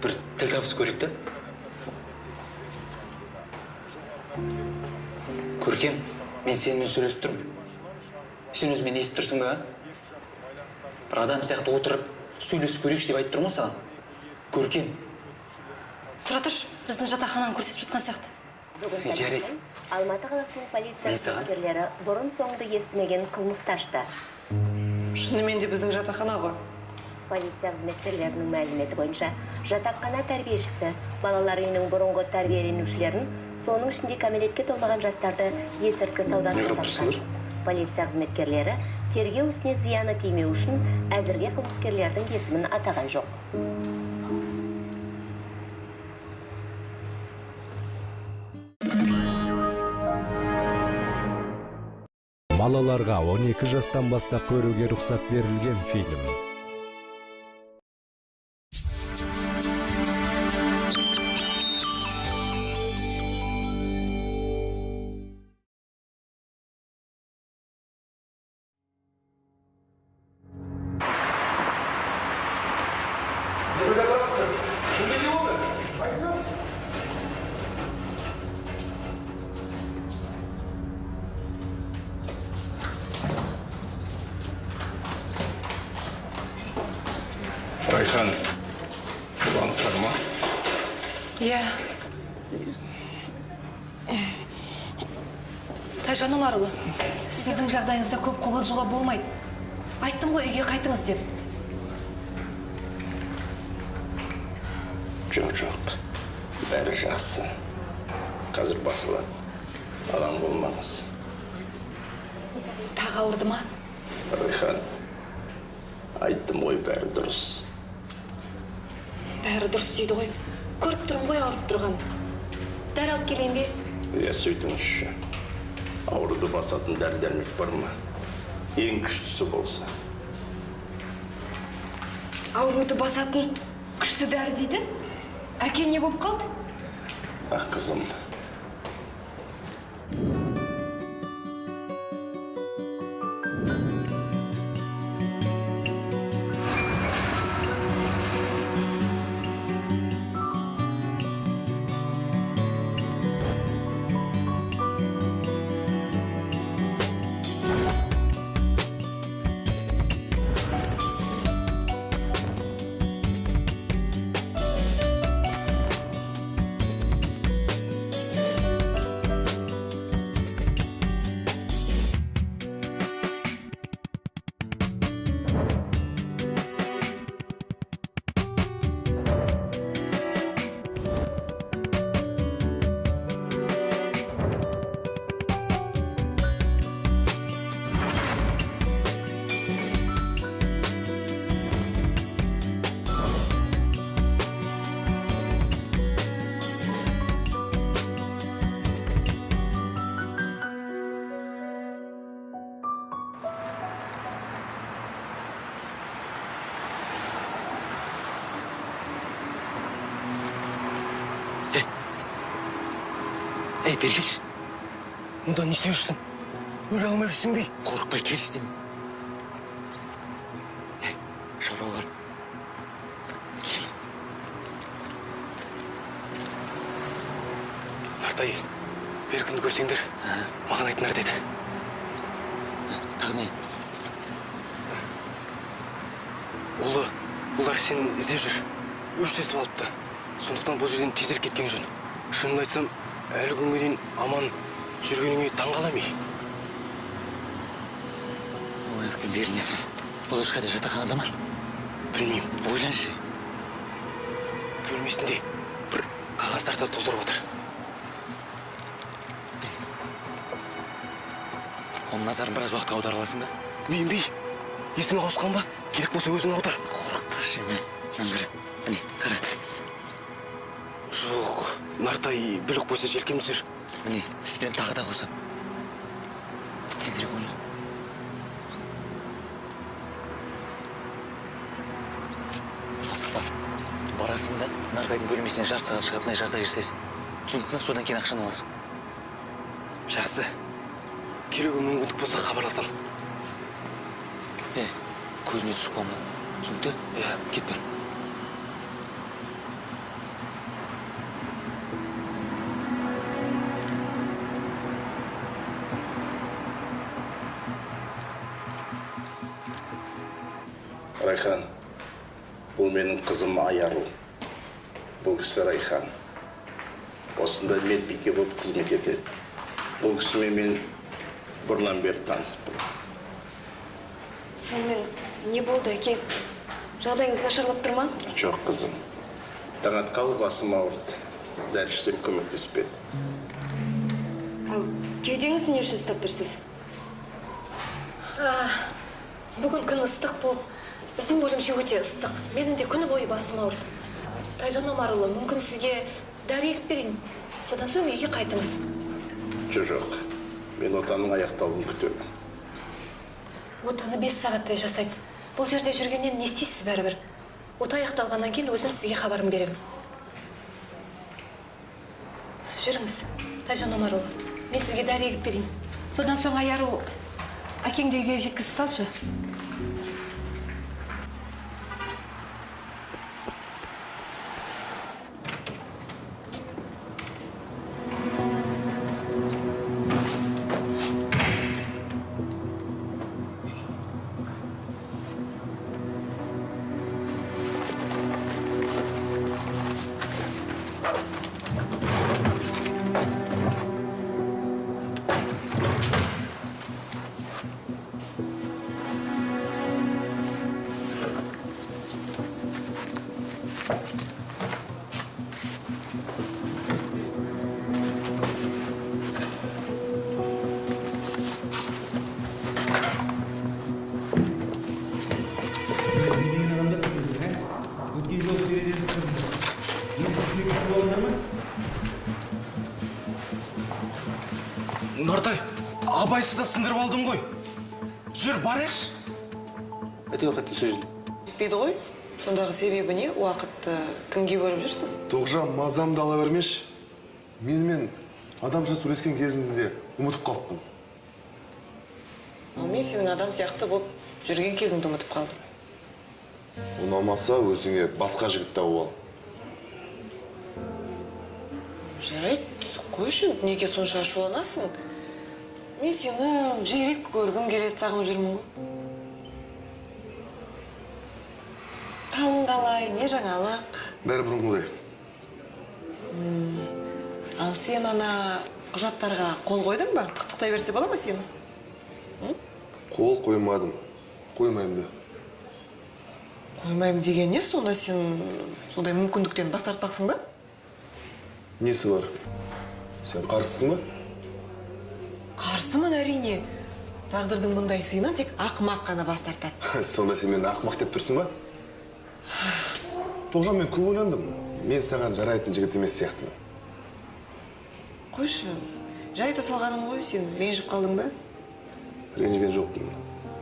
бір тіл табыс көрейік те. Көркем, мен сенімен сөйлесіп тұрмын. Сен өзімен естіп тұрсың ба? Бір адам сияқты отырып, сөйлесіп көрейікші деп айтып тұрмын ғой саған. Көркем. Тұра тұршы, біздің жатақхананы көрсетіп жатқан сияқты. Жарайды. Алматы қаласының полиция қызметкерлері бұрын соңды естімеген қылмысты ашты. Шынымен де біздің жатақхана ғой. Полиция қызметкерлерінің мәліметі бойынша, жатақхана тәрбиешісі балалар үйінің бұрынғы тәрбиеленушілерін, соның ішінде кәмелетке толмаған жастарды есірткі саудасына тапқан. Полиция қызметкерлері тергеу ісіне зияны тимеу үшін әзірге қылмыскерлердің есімін атаған жоқ. Балаларға 12 жастан бастап көруге рұқсат берілген фильм. Райхан, бұл Аңсар ма? Иә. Тайжан Омарұлы, сіздің жағдайыңызда көп қобалжуға болмайды. Айттым ғой, үйге қайтыңыз деп. Жоқ, бәрі жақсы. Қазір басылады. Алаң болмаңыз. Тағы ауырды ма? Райхан, айттым ғой, бәрі дұрыс. бәрі дұрыс дейді ғой. Көріп тұрмын ғой ауырып тұрған. Дәрі алып келейін бе? Иә, сөйтіңізші. Ауруды басатын дәрі-дәрмек бар ма? Ең күштісі болса. Ауруды басатын күшті дәрі дейді? Әке не болып қалды? Ақ қызым. Ей, бері келші. Мұнда не істеп жүрсің? Өле алмай жүрсің бе? Қорықпай келші деймін. Шаруалар. Кел. Нартай, Беркінді көрсеңдер, маған айтыңдар деді. Тағы не айт? Олар сен іздеп жүр. Өштесіп алыпты. Сондықтан бұл жерден тезірек кеткен жөн. Шынын айтсам, әлі күнге дейін аман жүргеніңе таң қаламай. Ояқпен берілмесін. Бұл ешқайда жатақханада ма? Білмеймін. Ойланшы. Бөлмесінде бір қағаздарды толтырып отыр. Оның назарын біраз уақытқа аудара аласың ба? Мен бей. Есің ауысқан ба? Керек болса өзің аудар. Қорықпа шеме. Маңғыры. Міне, қара. Жоқ, Нартай білік қойса желкем түсер. Міне, үстінен тағы да қосам. Тезірек ойла. Асықпа. Барасың да, Нартайдың бөлмесінен жарты сағат шығатындай жарта жүрсесің. Түсіндің, содан кейін ақшаны аласың. Жақсы. Келуге мүмкіндік болса хабарласам. Көзіне түсіп қалма. Түсінікті? Кет бір. Райхан, бұл менің қызым Айару. Бұл кісі Райхан. Осында медбике болып қызмет етеді. Бұл кісімен мен бұрыннан бері таныспын. Сонымен не болды, әке? Жағдайыңыз нашарлап тұр ма? Жоқ, қызым. Таң атқалы басым ауырды. Дәрі ішсем көмектеспеді. Ал кеудеңіз не үшін ұстап тұрсыз? Бүгін күн ыстық болды. Біздің бөлімше өте ыстық. Менің де күні бойы басым ауырды. Тайжан Омарұлы, мүмкін сізге дәрі егіп берейін. Содан соң үйге қайтыңыз. Жоқ. Мен отаның аяқталуын күтемін. Отаны 5 сағаттай жасайды. Бұл жерде жүргеннен не істейсіз бәрібір? Ота аяқталғаннан кейін өзім сізге хабарын беремін. Жүріңіз, Тайжан Омарұлы. Мен сізге дәрі егіп берейін. Содан соң Айару әкеңді үйге жеткізіп салшы. Өткен жолы терезесі кірді. абайсызда сындырып алдым ғой. Жүр, барайықшы. Әйтеуір қайтты сөзін. Беді ғой, сондағы себебі не? Уақытты кімге бөліп жүрсің? Тоғжан, мазамды ала бермеш. Менімен адамша сөйлескен кезінде ұмытып қалыппын. Ал мен сенің адам сияқты болып жүрген кезіңді ұмытып қалдым. Ұнамаса өзіңе басқа жігіт тауып ал. Жарайды, қойшы, неге сонша ашуланасың? Мен сені жиірек көргім келеді, сағынып жүрмін ғой. Қалың қалай, не жаңалық? Бәрі бұрынғыдай. Ал сен ана құжаттарға қол қойдың ба? Құттықтай берсе бола ма сені? Қол қоймадым. Қоймаймын да. Қоймаймын деген не? Сонда сен сондай мүмкіндіктен бас тартпақсың ба? Несі бар? Сен қарсысың ба? Қарсымын әрине. Тағдырдың бұндай сыйынан тек ақымақ қана бас тартады. Сонда сен мені ақымақ деп тұрсың ба? Тоғжан, мен көп ойландым. Мен саған жарайтын жігіт емес сияқтымын. Қойшы, жайта салғаным ғой, сен ренжіп қалдың ба? Ренжіген жоқпын.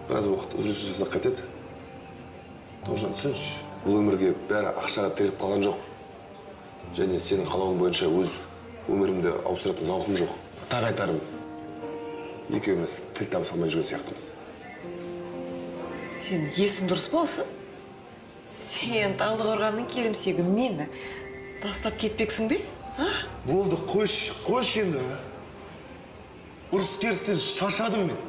Біраз уақыт үзіліс жасақ қайтеді. Тоғжан, түсінші, бұл өмірге бәрі ақшаға тіреліп қалған жоқ. Және сенің қалауың бойынша өз өмірімді ауыстыратын зауқым жоқ. Тағы айтарым, екеуміз тіл табыса алмай жүрген сияқтымыз. Сенің есің дұрыс па осы? Сен Талдықорғанның келімсегі мені тастап кетпексің бе? Болды, қойш енді. Ұрыс керістен шаршадым мен.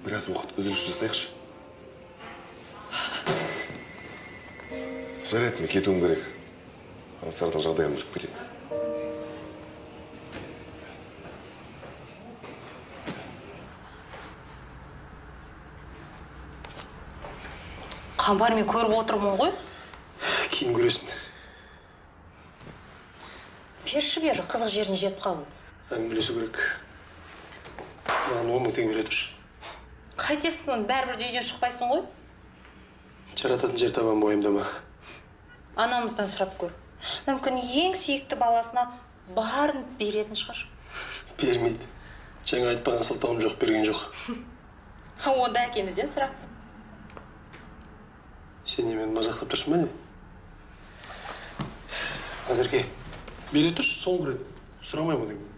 Біраз уақыт үзіліс жасайықшы. Жарайды, мен кетуім керек. Ансардың жағдайын жүріп келейін. Қамбар, мен көріп отырмын ғой. Кейін көресің. Берші бері, қызық жеріне жетіп қалдым. Әңгімелесу керек. Маған 10 мың теңге бере тұршы. Қайтесің оны, бәрібір де үйден шықпайсың ғой. Жарататын жер табан уайымдама. Анамыздан сұрап көр. Мүмкін ең сүйікті баласына барын беретін шығар. Бермейді. Жаңа айтпаған сылтауым жоқ, берген жоқ. Онда әкемізден сұра. Сен немен мазақтап тұрсың ба не? Назерке, бере тұршы, соңғы рет. Сұрамаймын деген.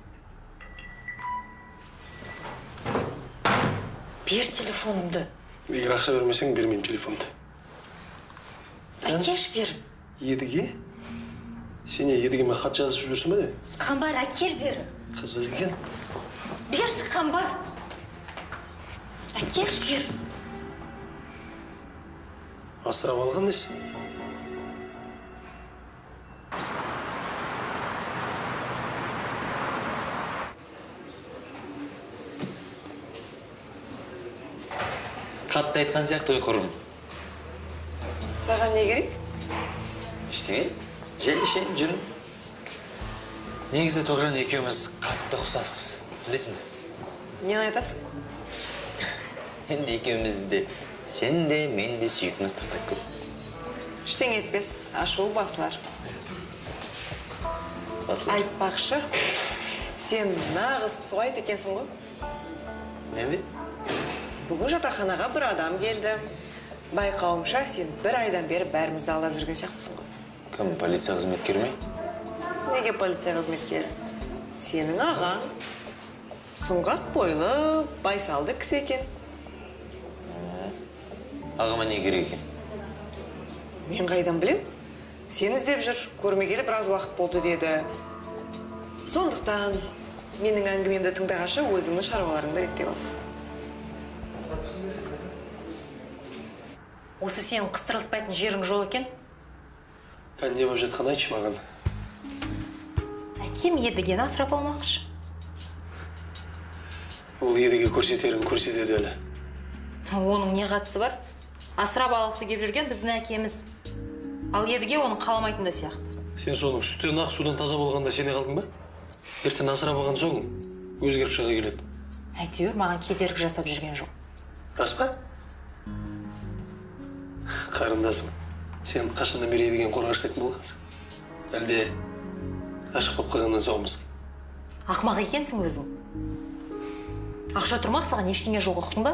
Бер телефонымды. Егер ақша бермесең, бермеймін телефонды. Әкеш бер. Едіге? Сен Едігеме хат жазып жүрсің ба не? Қамбар, әкел бер. Қызық екен. Берші, Қамбар. Әкеш бер. Асырап алған дейсің? Қатты айтқан сияқты ой құрым. Саған не керек? Ештеңе? Желешейін жүрім. Негізі Тоғжан екеуміз қатты ұқсаспыз. Білесің бе? Нені айтасың? Енді екеумізді сен де, мен де сүйікіміз тастап көп. Іштең етпес, ашуы басылар. Айтпақшы, сен нағыз суайт екенсің ғой. Не бе? Бүгін жатақханаға бір адам келді. Байқауымша, сен бір айдан бері бәрімізді алдап жүрген сияқтысың ғой. Кім, полиция қызметкері ме? Неге полиция қызметкері? Сенің ағаң. Сұңғақ бойлы, байсалды кісі екен. Ағама не керек екен? Мен қайдан білем? Сен іздеп жүр, көрмегелі біраз уақыт болды деді. Сондықтан менің әңгімемді тыңдағанша өзіңнің шаруаларыңды реттеп ал. Осы сенің қыстырылыспайтын жерің жоқ екен? Қан не болып жатқан айтшы маған. Әкем Едігені асырап алмақшы. Ол Едіге көрсетерін көрсетеді әлі. Оның не қатысы бар? Асырап алғысы кеп жүрген біздің әкеміз. Ал Едіге оның қаламайтын да сияқты. Сен соның сүттен ақ судан таза болғанда сене қалдың ба? Ертең асырап алған соң өзгеріп шыға келеді. Әйтеуір маған кедергі жасап жүрген жоқ. Рас па? Қарындасым, сен қашаннан бері Едігені қорғаштайтын болғансың? Әлде ашық болып қалғаннан саумысың? Ақымақ екенсің өзің. Ақша тұрмақ саған ештеңе жоқ, ұқтың ба?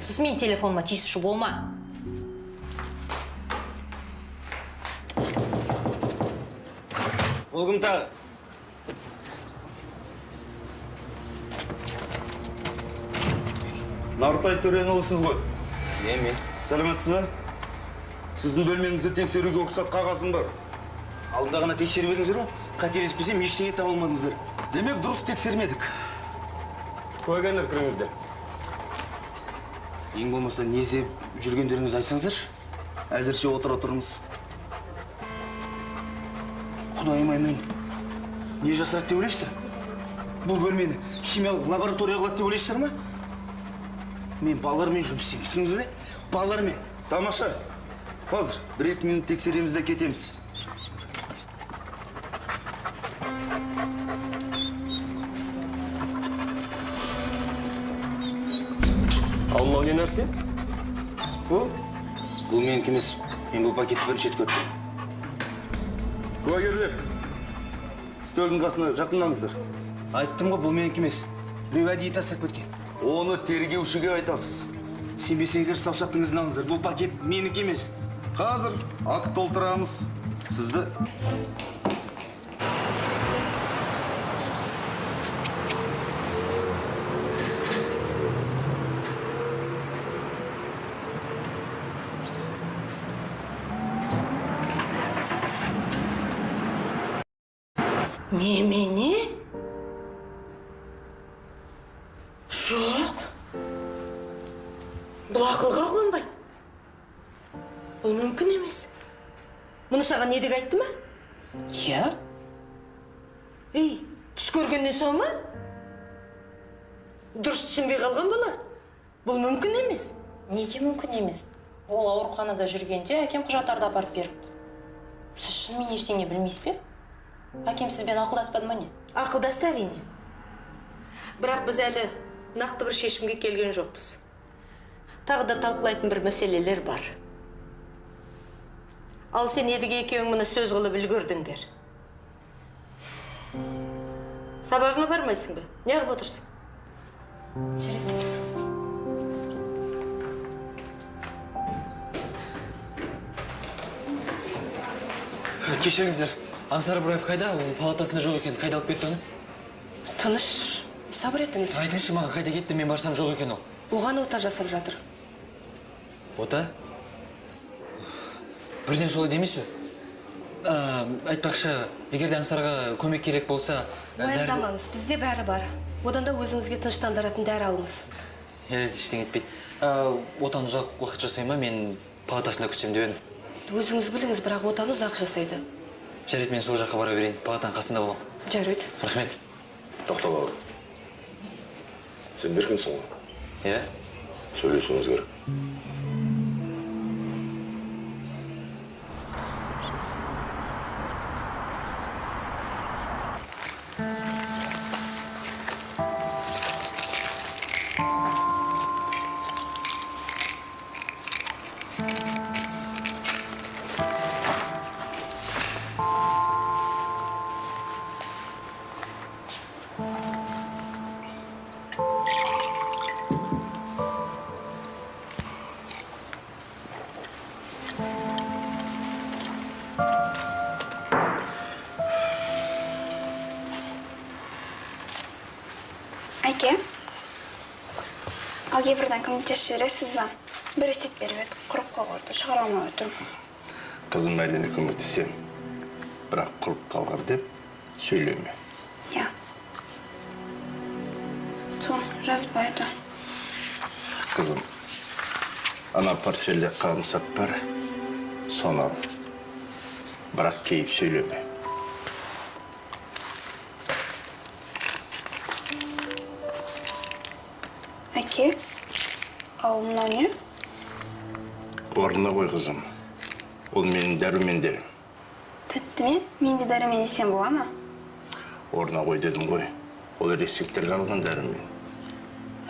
Сосын мен телефоныма тиісуші болма. Ол кім тағы? Нартай Төренұлы сіз ғой? Мен. Сәлеметсіз ба? Сіздің бөлмеңізде тексеруге рұқсат қағазым бар. Алдында ғана тексеріп едіңіздер ма? Қателеспесем ештеңе таба алмадыңыздар. Демек дұрыс тексермедік. Куәгерлер, кіріңіздер. Ең болмаса не іздеп жүргендеріңізді айтсаңыздаршы. Әзірше отыра тұрыңыз. Құдайым-ай, мен не жасады деп ойлайсыздар? Бұл бөлмені химиялық лаборатория қылады деп ойлайсыздар ма? Мен балалармен жұмыс істеймін, түсініңіз бе? Балалармен. Тамаша. Қазір 1-2 минут тексереміз де кетеміз. Ал мынау не нәрсе? Бұл менікі емес. Мен бұл пакетті бірінші рет көрдім. Куәгерлер, стөлдің қасына жақындаңыздар. Айттым ғой, бұл менікі емес. Біреу әдейі тастап кеткен. Оны тергеушіге айтасыз. Сенбесеңіздер, саусақтың ізін алыңыздар. Бұл пакет менікі емес. Қазір акт толтырамыз. Сізді... Немене? Жоқ. Бұл ақылға қонбайды. Бұл мүмкін емес. Мұны саған едік айтты ма? Иә. Ей, түс көргеннен соң ма? Дұрыс түсінбей қалған болар. Бұл мүмкін емес. Неге мүмкін емес? Ол ауруханада жүргенде әкем құжаттарды апарып беріпті. Сіз шынымен ештеңе білмейсіз бе? Әкем сізбен ақылдаспады ма не? Ақылдасты әрине. Бірақ біз әлі нақты бір шешімге келген жоқпыз. Тағы да талқылайтын бір мәселелер бар. Ал сен едіге екеуің мұны сөз қылып үлгердіңдер. Сабағыңа бармайсың ба? Неғып отырсың? Жүрек. Кешіріңіздер, Аңсар Ыбыраев қайда? Ол палатасында жоқ екен. Қайда алып кетті оны? Тыныш, сабыр етіңіз. Айтыңызшы маған, қайда кетті? Мен барсам жоқ екен ол. Оған ота жасап жатыр. Ота? Бірден солай демейсіз бе? Айтпақшы, егер де Аңсарға көмек керек болса... Уайымдамаңыз, бізде бәрі бар. Одан да өзіңізге тыныштандыратын дәрі алыңыз. Ештеңе етпейді. Отан ұзақ уақыт жасай ма? Мен палатасында күтсем деп едім. Өзіңіз біліңіз, бірақ отан ұзақ жасайды. Жарайды, мен сол жаққа бара берейін. Палатаның қасында болам. Жарайды. Рахмет. Тоқта бауыр. Сен беркінсің ғой? Иә? Сөйлесуіміз керек. Әке, алгебрадан көмектесіп жібересіз ба? Бір есеп беріп еді, құрып қалғырды, шығара алмай отырмын. Қызым әрине көмектесем, бірақ құрып қалғыр деп сөйлеме. Иә. Жазбайды. Қызым, ана портфелде қалымсат бар, соны ал. Бірақ кейіп сөйлеме. Әке, ал мынау не? Орнына қой, қызым. Ол менің дәрумендерім. Тәтті ме? Мен де дәрумен десем бола ма? Орнына қой дедім ғой. Ол ересектерге алған дәрумен.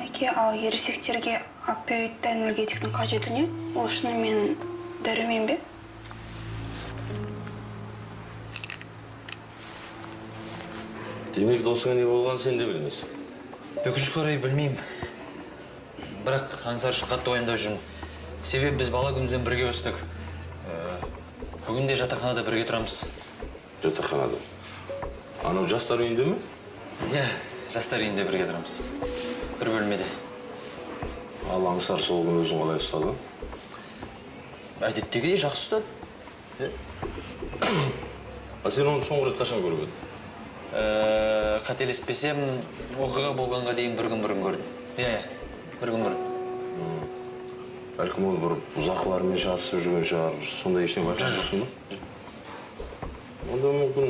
Әке, ал ересектерге опиоидті энергетиктің қажеті не? Ол шынымен дәрумен бе? Демек, досыңа не болған сен де білмейсің. Өкінішке орай білмеймін. Бірақ аңсар үшін қатты уайымдап жүрмін. Себебі біз бала күнімізден бірге өстік. Бүгінде жатақханада бірге тұрамыз. Жатақханада? Анау жастар үйінде ме? Иә, жастар үйінде бірге тұрамыз. Бір бөлмеде. Ал аңсар сол күні өзін қалай ұстады? Әдеттегідей жақсы ұстады. А сен оны соңғы рет қашан көріп едің? Қателеспесем, оқиға болғанға дейін бір күн бұрын көрдім. Иә, бір күн бұрын. Бәлкім ол бір бұзақылармен шатысып жүрген шығар, сондай ештеңе байқаған жоқсың ба? Онда мүмкін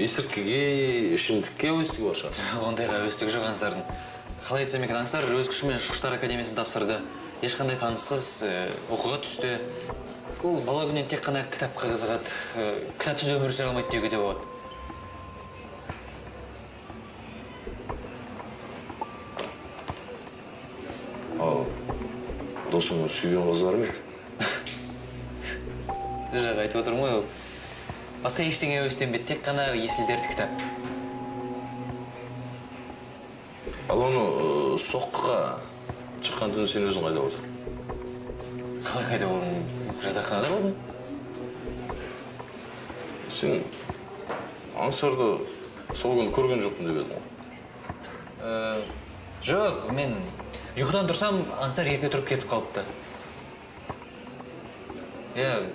есірткіге, ішімдікке әуестігі бар шығар. Ондайға әуестігі жоқ аңсардың. Қалай айтсам екен, аңсар өз күшімен ұшқыштар академиясын тапсырды. Ешқандай таныссыз оқуға түсті. Ол бала күннен тек қана кітапқа қызығады. Кітапсыз өмір сүре алмайды деуге де болады. Ал досыңның сүйген қызы бар ма еді? Жоқ, айтып отырмын ғой, ол басқа ештеңе әуестенбеді, тек қана есілдерді кітап. Ал оны соққыға шыққан түні сен өзің қайда болдың? Қалай қайда болдың? Жатақханада болдым. Сен аңсарды сол күні көрген жоқпын деп едің ғой? Жоқ, мен ұйқыдан тұрсам, аңсар ерте тұрып кетіп қалыпты. Иә.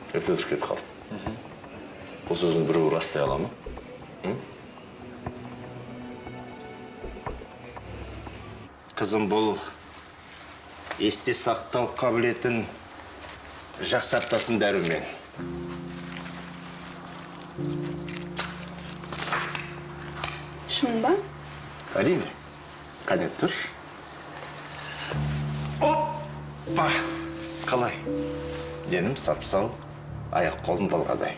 Ерте тұрып кетіп қалды. Бұл сөзін біреу растай ала ма? Қызым, бұл есте сақтау қабілетін жақсартатын дәрумен. Шын ба? Әрине. Қане тұр. Оппа! Қалай? Денім сапсау, аяқ қолым болғадай.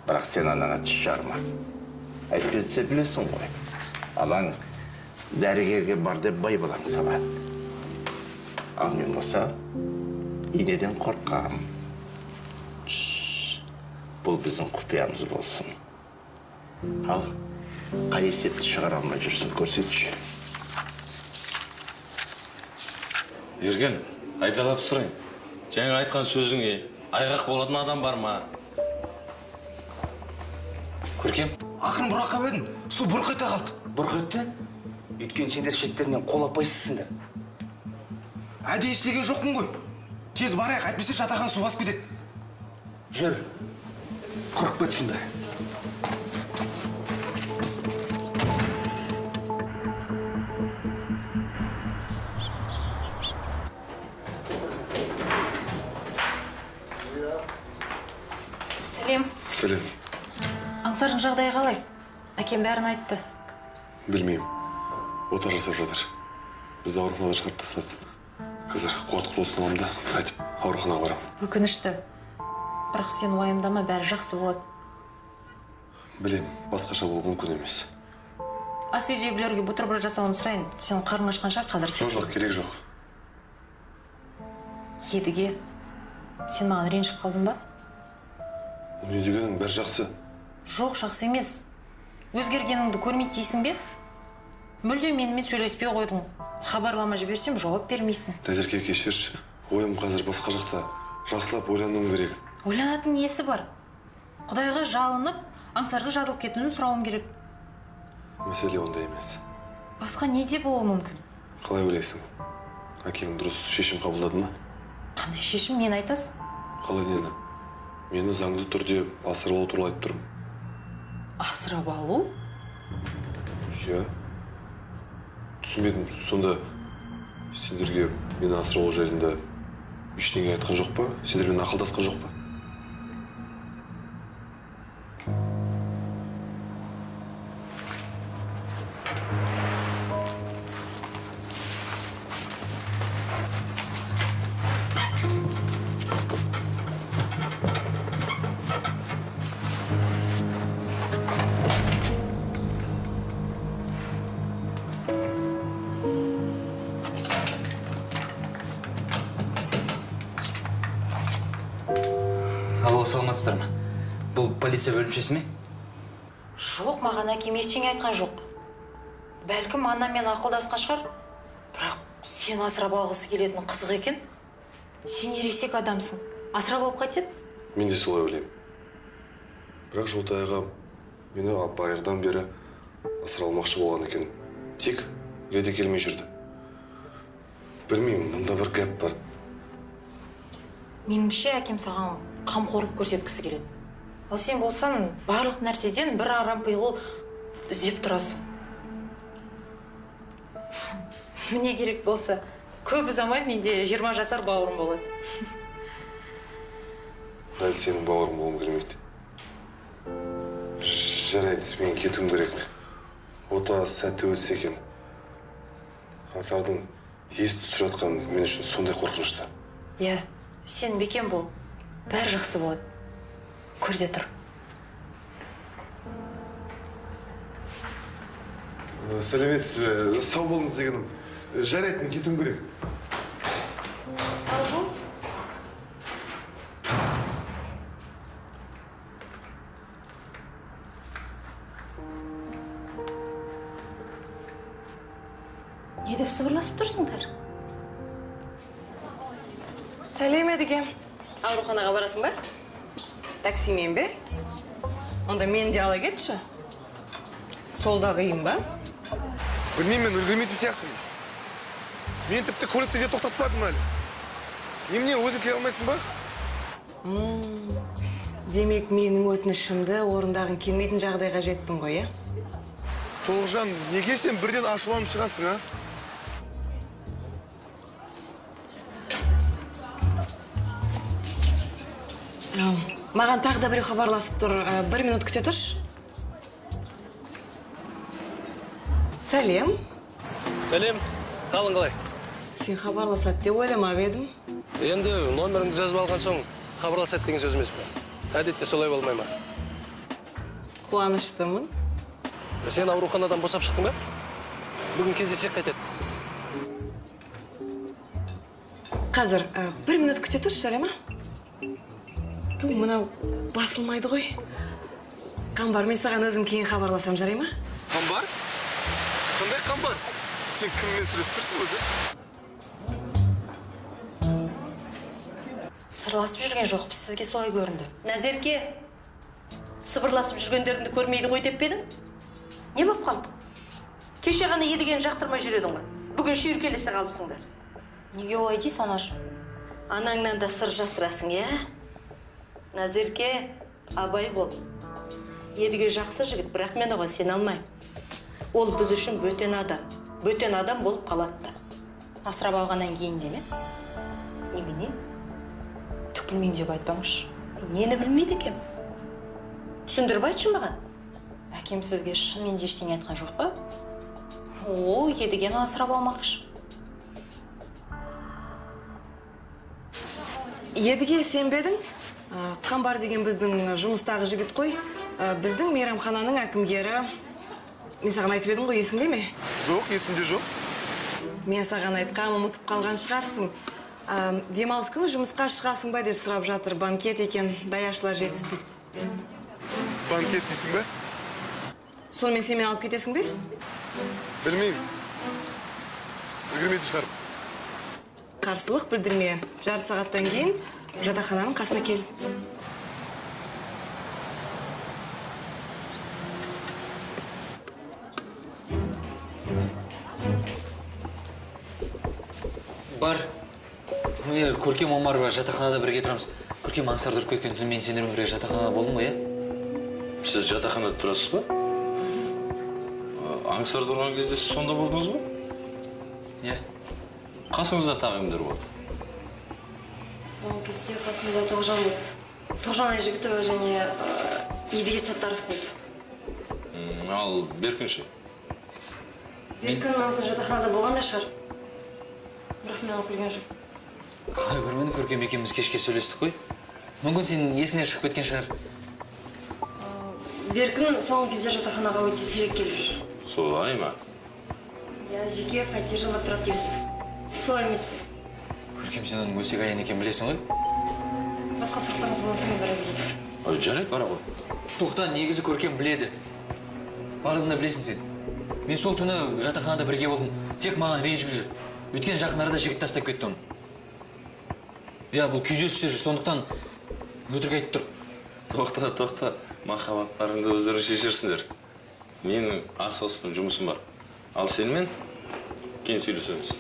Бірақ сен анаңа түс жарма. Әйтпесе білесің ғой. Алаң дәрігерге бар деп бай балаң салады. Ал мен болса, инеден қорқам. Бұл біздің құпиямыз болсын. Ал, қай есепті шығара алмай жүрсін, көрсетші. Ерген, айдалап сұрайын. Жаңа айтқан сөзіңе айғақ болатын адам бар ма? Көркем? Ақырын бұраққа бөдің, су бұрқ ете қалды. Бұрқ етті? Өйткені сендер шеттерінен қолапайсызсыңдар. Әдейі істеген жоқпын ғой. Тез барайық, әйтпесе жатаған су басып кетеді. Жүр, құрып кетсін бәрі. Сәлем. Сәлем. Аңсардың жағдайы қалай? Әкем бәрін айтты. Білмеймін. Ота жасап жатыр. Бізді ауруханада шығарып тастады. Қазір қуат құрылысын аламын да, қайтып ауруханаға барамын. Өкінішті. Бірақ сен уайымдама, бәрі жақсы болады. Білем, басқаша болу мүмкін емес. Ас үйдегілерге бутерброд жасауын сұрайын. Сен қарның ашқан шығар қазір. Жоқ, керек жоқ. Едіге, сен маған ренжіп қалдың ба? Не дегенің, бәрі жақсы. Жоқ, жақсы емес. Өзгергеніңді көрмейді дейсің бе? Мүлде менімен сөйлеспей қойдың. Хабарлама жіберсем, жауап бермейсің. Назерке, кешірші. Ойым қазір басқа жақта. Жақсылап ойлануым керек. Ойланатын несі бар? Құдайға жалынып, аңсардың жазылып кетуін сұрауым керек. Мәселе онда емес. Басқа не де болуы мүмкін? Қалай ойлайсың? Әкең дұрыс шешім қабылдады ма? Қандай шешім, мен айтасың? Қалай нені? Мені заңды түрде асырап алу туралы айтып тұрмын. Асырап алу? Иә. Түсінбедім, сонда сендерге мені асырап алу жайында ештеңе айтқан жоқ па? Сендермен ақылдасқан жоқ па? Алло, саламатсыздар ма? Бұл полиция бөлімшесі ме? Жоқ, маған әкем ештеңе айтқан жоқ. Бәлкім анаммен ақылдасқан шығар. Бірақ сен асырап алғысы келетін қызық екен. Сен ересек адамсың. Асырап алып қайтеді? Мен де солай ойлаймын. Бірақ Жолтай ағам мені баяғыдан бері асыра алмақшы болған екен. Тек реті келмей жүрді. Білмеймін, мұнда бір гәп бар. Меніңше әкем саған қамқорлық көрсеткісі келеді. Ал сен болсаң, барлық нәрседен бір арам пиғыл іздеп тұрасың. Міне керек болса, көп ұзамай менде 20 жасар бауырым болады. Дәл сенің бауырың болғым келмейді. Жарайды, мен кетуім керек. Ота сәтті өтсе екен. Аңсардың ес-түссіз жатқан мен үшін сондай қорқынышты. Иә, сен бекем бол. Бәрі жақсы болады. Көрде тұр. Сәлеметсіз бе? Сау болыңыз дегенім. Жарайды, мен кетуім керек. Сау бол. Не деп сыбырласып тұрсыңдар? Сәлем едігем. Ауруханаға барасың ба? Таксимен бе? Онда мені де ала кетші. Солда қиын ба? Білмеймін, мен үлгермейтін сияқтымын. Мен тіпті көлікті де тоқтатпадым әлі. Немене, өзің келе алмайсың ба? Демек, менің өтінішімді орындағың келмейтін жағдайға жеттің ғой, е? Тоғжан, неге сен бірден ашуланып шығасың, а? Маған тағы да біреу хабарласып тұр. 1 минут күте тұрш. Сәлем. Сәлем, қалың қалай? Сен хабарласады деп ойламап едім. Енді номеріңді жазып алған соң хабарласады деген сөз емес пе? Әдетте солай болмай ма? Қуаныштымын. Сен ауруханадан босап шықтың ба? Бүгін кездесек қайтеді. Қазір 1 минут күте тұрш, жарай ма? Мынау басылмайды ғой. Қамбар, мен саған өзім кейін хабарласам, жарай ма? Қамбар? Қандай Қамбар? Сен кіммен сөйлесіп тұрсың өзі? Сырласып жүрген жоқпыз, сізге солай көрінді. Назерке, сыбырласып жүргендеріңді көрмейді ғой деп педің? Не боп қалдың? Кеше ғана едігені жақтырмай жүредің ғой. Бүгін шүйіркелесе қалыпсыңдар. Неге олай дейсің, анашым? Анаңнан да сыр жасырасың, иә? Назерке, абай бол. Едіге жақсы жігіт, бірақ мен оған сен алмайым. Ол біз үшін бөтен адам. Бөтен адам болып қалады. Асырап алғаннан кейін де ме? Немене? Түк білмеймін деп айтпаңызшы. Нені білмейді екем? Түсіндіріп айтшы маған. Әкем сізге шынымен де ештеңе айтқан жоқ па? Ол едігені асырап алмақшы. Едіге сен бедің? Қамбар деген біздің жұмыстағы жігіт қой. Біздің мейрамхананың әкімгері. Мен саған айтып едім ғой, есіңде ме? Жоқ, есімде жоқ. Мен саған айтқам, ұмытып қалған шығарсың. Демалыс күні жұмысқа шығасың ба деп сұрап жатыр. Банкет екен, даяшылар жетіспейді. Банкет дейсің бе? Сонымен сен мен алып кетесің бе? Білмеймін. Үлгермейтін шығар. Қарсылық білдірме. Жарты сағаттан кейін жатақхананың қасына кел. Бар. Көркем Омарова жатақханада бірге тұрамыз. Көркем аңсарды ұрып кеткен түні мен сендермен бірге жатақханада болдым ғой, иә? Сіз жатақханада тұрасыз ба? Аңсарды ұрған кезде сіз сонда болдыңыз ба? Иә. Қасыңызда тағы кімдер болды? Ол кезде қасымда Тоғжан болды. Тоғжан Айжігітова және Едіге Саттаров болды. Ал Беркін ше? Беркін мүмкін жатақханада болған да шығар. Бірақ мен алып келген жоқ. Қалай көрмені, Көркем екеуміз кешке сөйлестік қой. Мүмкін сенің есіңнен шығып кеткен шығар. Беркін соңғы кезде жатақханаға өте сирек келіп жүр. Солай ма? Я жеке пәтер жалдап тұрады дейсің. Солай емес пе? Көркем, сен оның өсек аян екенін білесің ғой? Басқа сұрақтарыңыз болмаса мен бара берейін. Жарайды, бара ғой. Тоқта, негізі Көркем біледі. Барлығын да білесің сен. Мен сол түні жатақханада бірге болдым. Тек маған ренжіп жүр. Өткен жақын арада жігіт тастап кетті оны. Я, бұл күйзелісте жүр, сондықтан өтірік айтып тұр. Тоқта. Махаббаттарыңды өздерің шешерсіңдер. Менің асығыспен жұмысым бар. Ал сенімен кейін сөйлесеміз.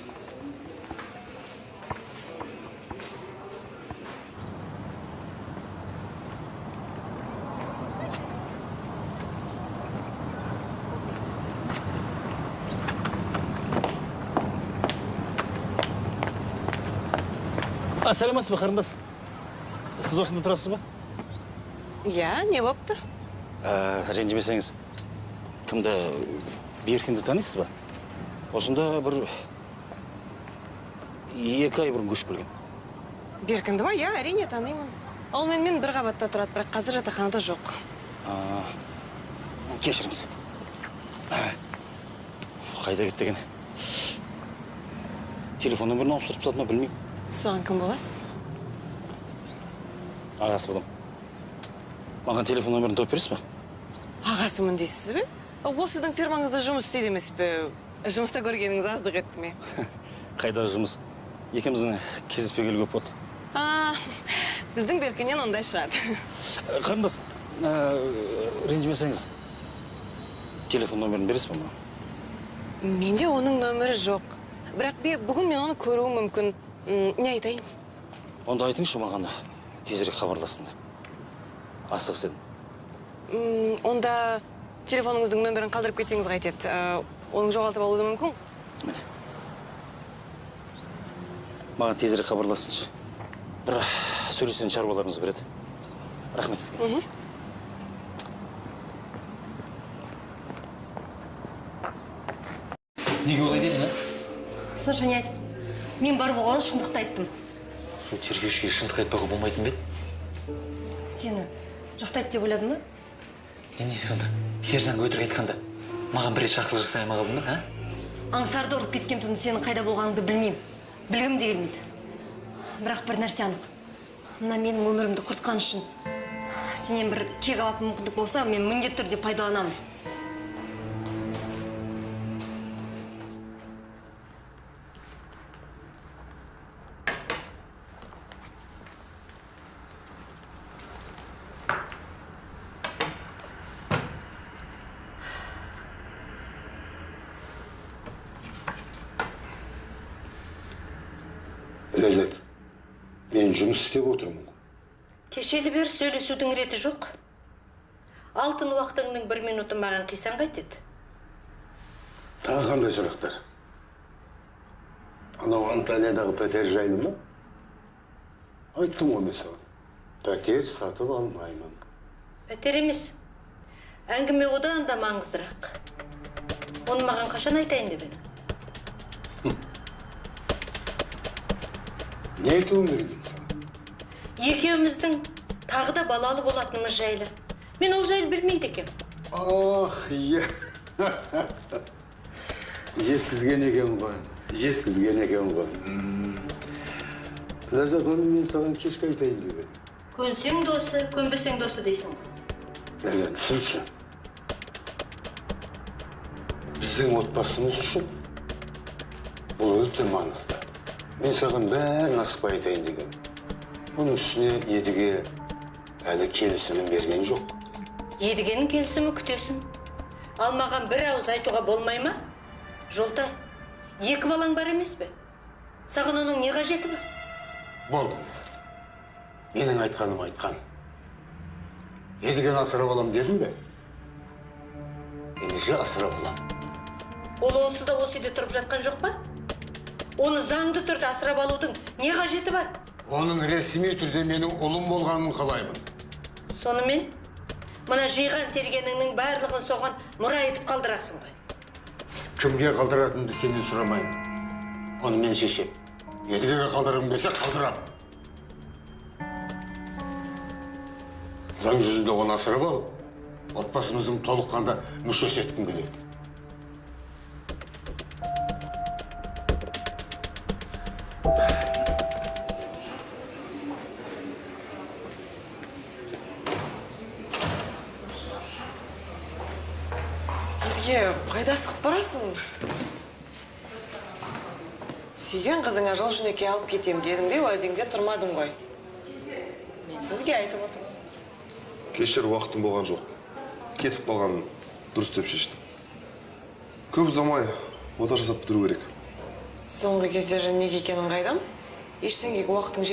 Сәлеметсіз бе, қарындас? Сіз осында тұрасыз ба? Иә, не бопты? Ренжімесеңіз, кімді Беркінді танисыз ба? Осында бір 2 ай бұрын көшіп келген. Беркінді ма? Иә, әрине танимын. Ол менімен бір қабатта тұрады, бірақ қазір жатақханада жоқ. Кешіріңіз. Қайда кетті екен? Телефон нөмірін алып сұрып тастады ма, білмеймін. Соған кім боласыз? Ағасы болам. Маған телефон нөмірін тауып бересіз ба? Ағасымын дейсіз бе? Ол сіздің фирмаңызда жұмыс істейді емес пе? Жұмыста көргеніңіз аздық етті ме? Қайдағы жұмыс? Екеуміздің кездеспегелі көп болды. Біздің Беркінен ондай шығады. Қарындас, ренжімесеңіз, телефон нөмірін бересіз ба маған? Менде оның нөмірі жоқ. Бірақ бүгін мен оны көруім мүмкін. Не айтайын? Онда айтыңызшы маған тезірек хабарласын деп. Асығыс едім. Онда телефоныңыздың нөмірін қалдырып кетсеңіз қайтеді. Оның жоғалтып алуы мүмкін? Міне. Маған тезірек хабарласыншы. Бір сөйлесен шаруаларыңыз береді. Рахмет сізге. Неге олай дедің, Сонша не айтып? Мен бар болған шындықты айттым. Сол тергеушіге шындық айтпауға болмайтын бе? Сені жоқтайды деп ойладың ба? Не, сонда сержанға өтірік айтқанда маған бір рет жақсылық жасай ма қалдың ба? Аңсарды ұрып кеткен түні сенің қайда болғаныңды білмеймін. Білгім де келмейді. Бірақ бір нәрсе анық. Мына менің өмірімді құртқан үшін сенен бір кек алатын мүмкіндік болса, мен міндетті түрде пайдаланамын. Ләззат, мен жұмыс істеп отырмын. Кешелі бер сөйлесудің реті жоқ. Алтын уақытыңның 1 минуты маған қисан қайтеді. Тағы қандай сұрақтар? Анау Анталиядағы пәтер жайлы ма? Айттым ғой мен саған. Пәтер сатып алмаймын. Пәтер емес. Әңгіме одан да маңыздырақ. Оны маған қашан айтайын деп едің? Не айтуым керек еді саған? Екеуміздің тағы да балалы болатынымыз жайлы. Мен ол жайлы білмейді екем. Ах, иә. Жеткізген екен ғой. Ләззат, оны мен саған кешке айтайын деп едім. Көнсең досы, көнбесең досы дейсің. Ләззат, түсінші. Біздің отбасымыз үшін бұл өте маңызды. Мен саған бәрін асықпай айтайын деген. Оның үстіне Едіге әлі келісімін берген жоқ. Едігенің келісімі күтесің. Ал маған бір ауыз айтуға болмай ма? Жолтай, 2 балаң бар емес пе? Саған оның не қажеті бар? Болды, Ләззат. Менің айтқаным айтқан. Едігені асырап алам дедім бе? Ендеше асырап алам. Ол онсыз да осы үйде тұрып жатқан жоқ па? Оны заңды түрде асырап алудың не қажеті бар? Оның ресми түрде менің ұлым болғанын қалаймын. Сонымен, мына жиған тергеніңнің барлығын соған мұра етіп қалдырасың ғой. Кімге қалдыратынды сенен сұрамаймын. Оны мен шешем. Едігеге қалдырым десе қалдырам. Заң жүзінде оны асырап алып, отбасымыздың толыққанда мүшесі еткім келеді. қайда асығып барасың? Сүйген қызыңа жол жөнекей алып кетем дедің де, уәдеңде тұрмадың ғой. Мен сізге айтып отырмын. Кешір, уақытым болған жоқ. Кетіп қалған дұрыс деп шештім. Көп ұзамай ота жасап бітіру керек. Соңғы кезде неге екенін қайдам? Ештеңеге уақытың